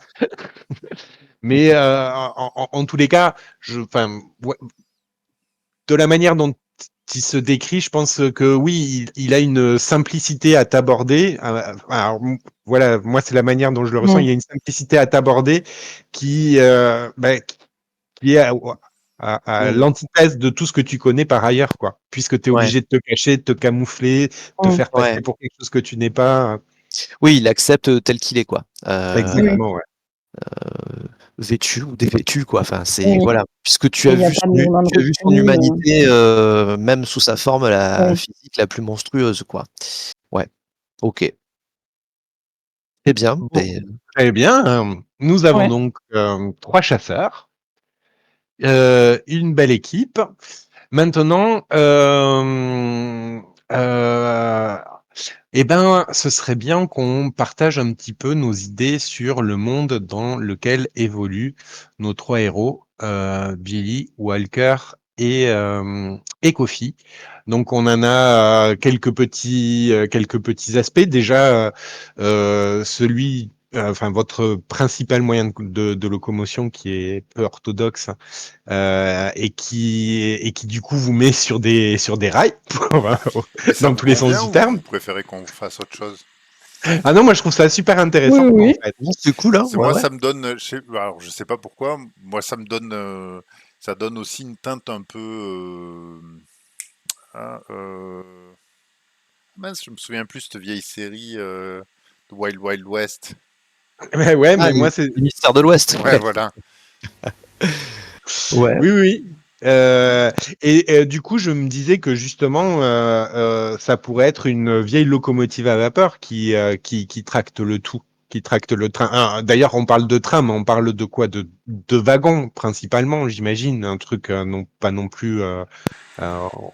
Mais en tous les cas, ouais, de la manière dont il se décrit, je pense que oui, il a une simplicité à t'aborder. Alors, voilà, moi c'est la manière dont je le ressens. Il y a Ouais. une simplicité à t'aborder qui, qui est à Mhm. l'antithèse de tout ce que tu connais par ailleurs, quoi. Puisque tu es Ouais, obligé de te cacher, de te camoufler, te faire ouais. passer pour quelque chose que tu n'es pas. Oui, il accepte tel qu'il est, quoi. Oui, Exactement, ouais. Vêtu ou dévêtu, quoi. Enfin, c'est oui. voilà, puisque Et il n'y a pas vraiment de tu as vu son retenue. humanité, même sous sa forme Ouais. physique la plus monstrueuse, quoi. Ouais, OK. Très bien, Bon, beh, très bien. Nous avons Ouais. donc 3 chasseurs, une belle équipe. Maintenant, ce serait bien qu'on partage un petit peu nos idées sur le monde dans lequel évoluent nos 3 héros, Billy, Walker et Kofi. Donc on en a quelques petits aspects. Déjà, votre principal moyen de locomotion qui est peu orthodoxe et qui du coup vous met sur des rails Mais ça dans vous tous les sens convient du ou terme. vous préférez qu'on fasse autre chose? Ah non, moi je trouve ça super Oui, intéressant en oui. fait. non, c'est cool, hein, C'est ouais, moi, ouais. ça me donne, alors je sais pas pourquoi, moi ça donne aussi une teinte un peu, ah, mince, je me souviens plus de cette vieille série de Wild Wild West. Mais ouais, Ah, mais moi c'est les mystères de l'Ouest, Ouais, ouais. voilà. Ouais. oui, oui. Du coup, je me disais que justement, ça pourrait être une vieille locomotive à vapeur qui tracte le tout, qui tracte le train. Ah, d'ailleurs, on parle de train, mais on parle de quoi? De wagons principalement, j'imagine. Un truc non pas non plus. Euh,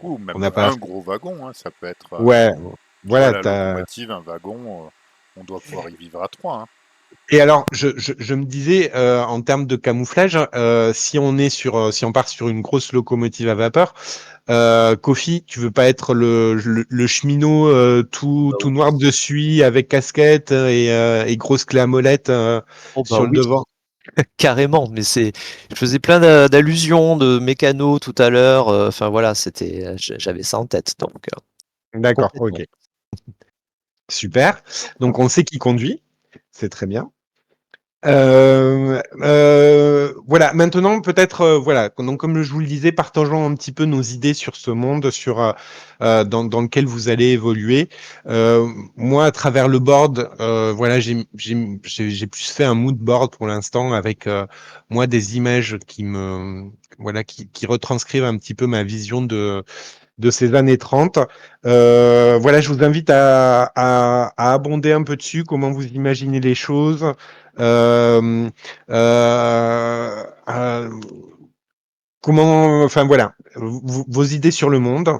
Ou on même n'a pas. un gros wagon, hein, ça peut être, Ouais, soit voilà. la locomotive, un wagon, on doit pouvoir y vivre à trois, hein. Et alors, je me disais, en termes de camouflage, si on part sur une grosse locomotive à vapeur, Kofi, tu veux pas être le cheminot Bah tout oui. noir de suie avec casquette et grosse clé à molette Oh bah sur le oui. devant. Carrément, mais je faisais plein d'allusions de mécano tout à l'heure. Enfin voilà, j'avais ça en tête, donc D'accord, complètement. ok. Super. Donc, on sait qui conduit. C'est très bien. Voilà. Maintenant, peut-être, voilà. Donc, comme je vous le disais, partageons un petit peu nos idées sur ce monde, dans lequel vous allez évoluer. Moi, à travers le board, voilà, j'ai plus fait un mood board pour l'instant avec moi des images voilà, qui retranscrivent un petit peu ma vision de ces années 30. Voilà, je vous invite à abonder un peu dessus, comment vous imaginez les choses. Euh, Comment, enfin voilà, vos idées sur le monde.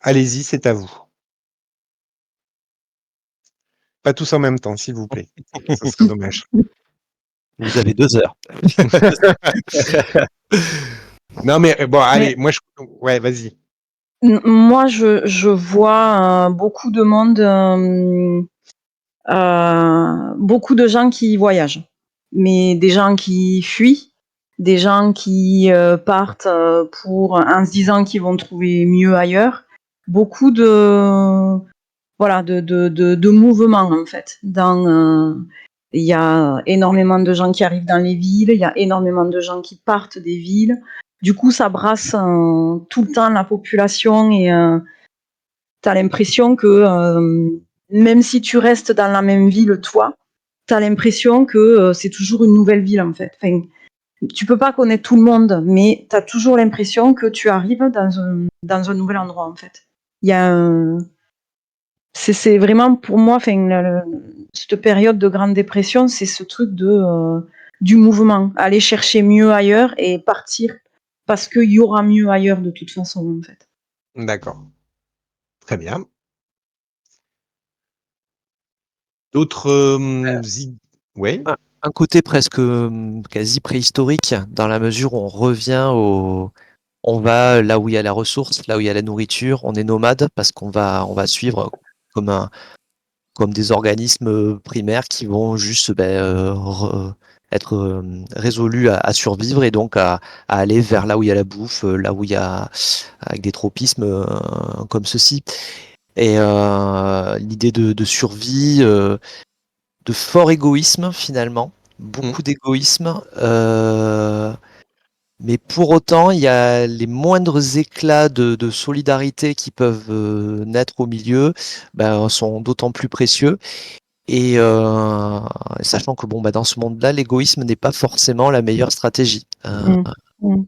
Allez-y, c'est à vous. Pas tous en même temps, s'il vous plaît. Ce serait dommage. Vous avez 2 heures. Non, mais bon, allez, Mais ouais, vas-y. moi, je vois beaucoup de monde, beaucoup de gens qui voyagent, mais des gens qui fuient, des gens qui partent en se disant qu'ils vont trouver mieux ailleurs. Beaucoup de voilà de mouvements en fait. Il y a énormément de gens qui arrivent dans les villes, il y a énormément de gens qui partent des villes. Du coup, ça brasse tout le temps la population et tu as l'impression que même si tu restes dans la même ville, toi, tu as l'impression que c'est toujours une nouvelle ville en fait. Enfin, tu peux pas connaître tout le monde, mais tu as toujours l'impression que tu arrives dans un nouvel endroit en fait. Il y a c'est vraiment pour moi, enfin, cette période de Grande Dépression, c'est ce truc du mouvement, aller chercher mieux ailleurs et partir parce qu'il y aura mieux ailleurs de toute façon en fait. D'accord. Très bien. D'autres ouais. Un côté presque quasi préhistorique, dans la mesure où on va là où il y a la ressource, là où il y a la nourriture, on est nomade parce on va suivre comme comme des organismes primaires qui vont juste être résolus à survivre et donc à aller vers là où il y a la bouffe, là où il y a avec des tropismes comme ceci. Et l'idée de survie, de fort égoïsme finalement, Mm. beaucoup d'égoïsme. Mais pour autant, il y a les moindres éclats de solidarité qui peuvent naître au milieu, ben, sont d'autant plus précieux. Et sachant que bon, bah, dans ce monde-là, l'égoïsme n'est pas forcément la meilleure stratégie. Mm. Mm.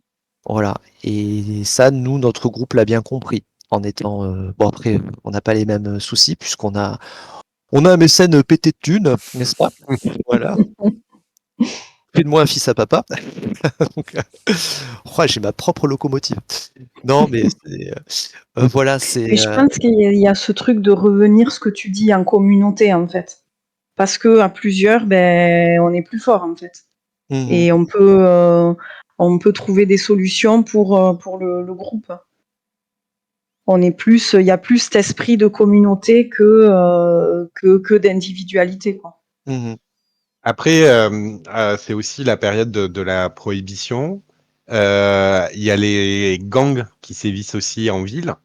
Voilà. Et ça, nous, notre groupe l'a bien compris. En étant bon après, on n'a pas les mêmes soucis on a un mécène pété de thunes, n'est-ce pas? Voilà. Fais de moi un fils à papa. Donc, oh, j'ai ma propre locomotive. Non, mais voilà, Mais je pense qu'il y a ce truc de revenir ce que tu dis en communauté en fait. Parce que à plusieurs, ben, on est plus fort en fait. Mhm. Et on peut trouver des solutions pour le groupe. Il y a plus cet esprit de communauté que d'individualité, quoi. Mhm. Après, c'est aussi la période de la prohibition. Il y a les gangs qui sévissent aussi en ville.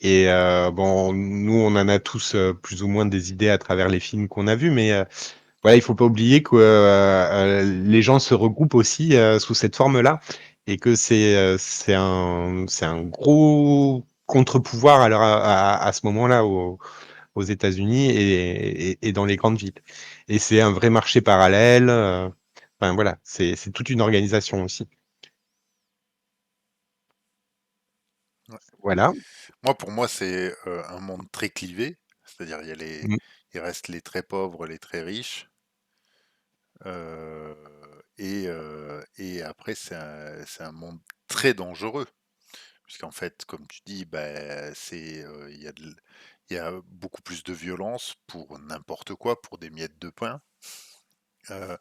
Et bon, nous, on en a tous plus ou moins des idées à travers les films qu'on a vus, mais voilà, il faut pas oublier que les gens se regroupent aussi sous cette forme-là, et que c'est un gros contre-pouvoir à ce moment-là aux États-Unis et dans les grandes villes. Et c'est un vrai marché parallèle. Enfin voilà, c'est toute une organisation aussi. Ouais. Voilà. Pour moi, c'est un monde très clivé. C'est-à-dire, Mm. il reste les très pauvres, les très riches. Et après, c'est un monde très dangereux. Puisqu'en fait, comme tu dis, bah, il y a beaucoup plus de violence pour n'importe quoi, pour des miettes de pain. Euh,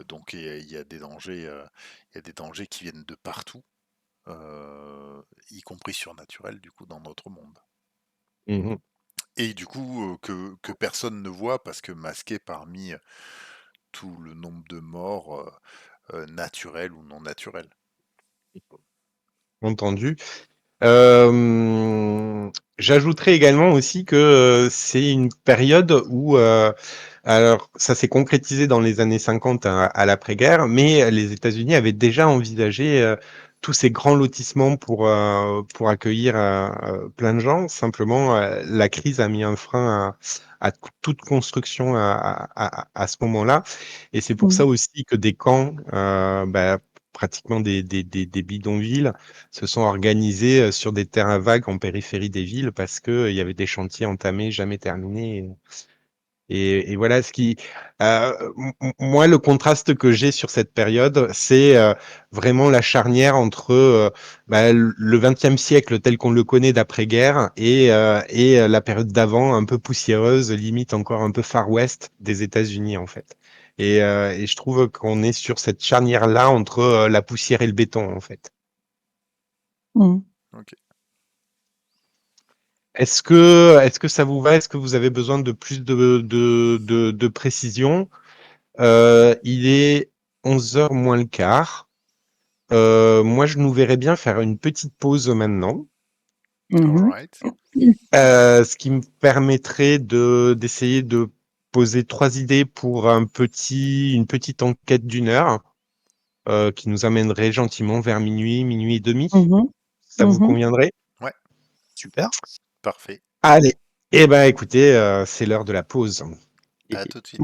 donc il y a des dangers, il y a des dangers qui viennent de partout, y compris surnaturels du coup dans notre monde. Mhm. Et du coup que personne ne voit parce que masqué parmi tout le nombre de morts, naturel ou non naturel. Entendu. J'ajouterais également aussi que c'est une période où, alors ça s'est concrétisé dans les années 50 à l'après-guerre, mais les États-Unis avaient déjà envisagé tous ces grands lotissements pour accueillir plein de gens. Simplement, la crise a mis un frein à toute construction à ce moment-là. Et c'est pour ça aussi que des camps, pratiquement des bidonvilles, se sont organisés sur des terrains vagues en périphérie des villes parce que il y avait des chantiers entamés, jamais terminés. Et voilà ce qui, moi, le contraste que j'ai sur cette période, c'est vraiment la charnière entre le XXe siècle tel qu'on le connaît d'après-guerre et la période d'avant, un peu poussiéreuse, limite encore un peu Far West des États-Unis en fait. Et je trouve qu'on est sur cette charnière-là entre la poussière et le béton en fait. Ok. Est-ce que ça vous va? Est-ce que vous avez besoin de plus de précision? Il est 11h moins le quart. Moi, je nous verrais bien faire une petite pause maintenant, Alright. ce qui me permettrait d'essayer de poser 3 idées pour une petite enquête d'1 heure, qui nous amènerait gentiment vers minuit, minuit et demi. Ça vous conviendrait? Ouais, Super. parfait. Allez. Eh ben, écoutez, c'est l'heure de la pause. À tout de suite.